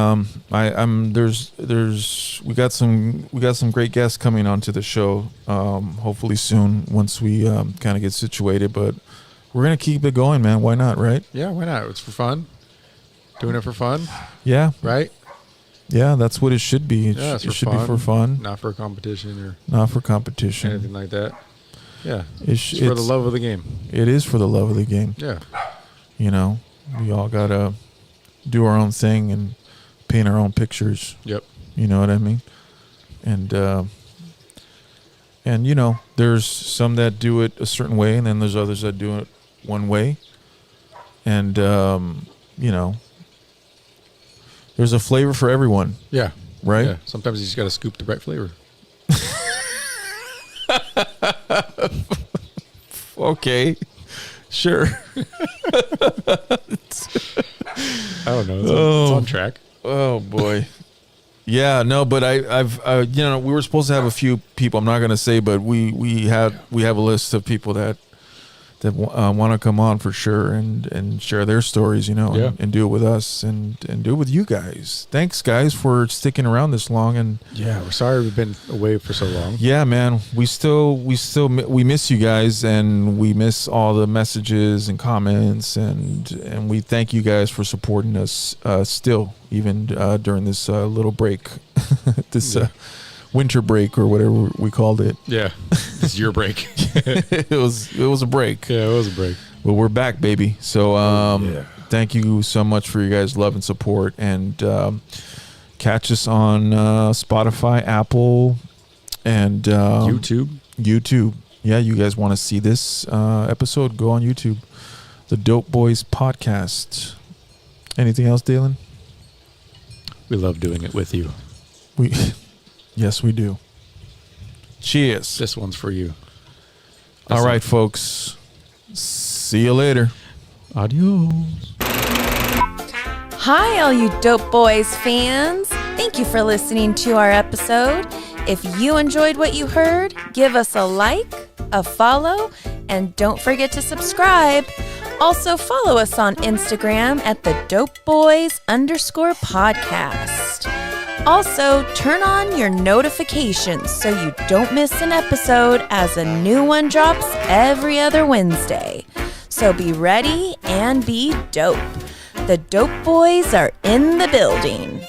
got some great guests coming onto the show. Hopefully soon, once we kind of get situated. But we're gonna keep it going, man. Why not, right? Yeah, why not? It's for fun. Doing it for fun. Yeah. Right. Yeah, that's what it should be. It should be for fun, not for competition or not for competition, anything like that. Yeah, it's for the love of the game. It is for the love of the game. Yeah. We all gotta do our own thing and paint our own pictures. Yep. You know what I mean? And there's some that do it a certain way, and then there's others that do it one way. And there's a flavor for everyone. Yeah. Right? Yeah. Sometimes you just gotta scoop the right flavor. Okay. Sure. I don't know. It's on track. Oh boy. Yeah, no, but I've we were supposed to have a few people. I'm not gonna say, but we have a list of people that want to come on for sure and share their stories, Yeah. and do it with us and do it with you guys. Thanks, guys, for sticking around this long. And yeah, we're sorry we've been away for so long. yeah, man, we miss you guys, and we miss all the messages and comments, and we thank you guys for supporting us still, even during this little break, this winter break or whatever we called it. Yeah, it's your break. It was a break. Yeah, it was a break. But we're back, baby. So thank you so much for your guys' love and support, and catch us on Spotify, Apple, and YouTube. Yeah, you guys want to see this episode, go on YouTube. The Dope Boyz Podcast. Anything else, Dalen? We love doing it with you. Yes, we do. Cheers. This one's for you. All right, folks. See you later. Adios. Hi, all you Dope Boyz fans. Thank you for listening to our episode. If you enjoyed what you heard, give us a like, a follow, and don't forget to subscribe. Also, follow us on Instagram at the Dope Boyz _podcast. Also, turn on your notifications so you don't miss an episode as a new one drops every other Wednesday. So be ready and be dope. The Dope Boyz are in the building.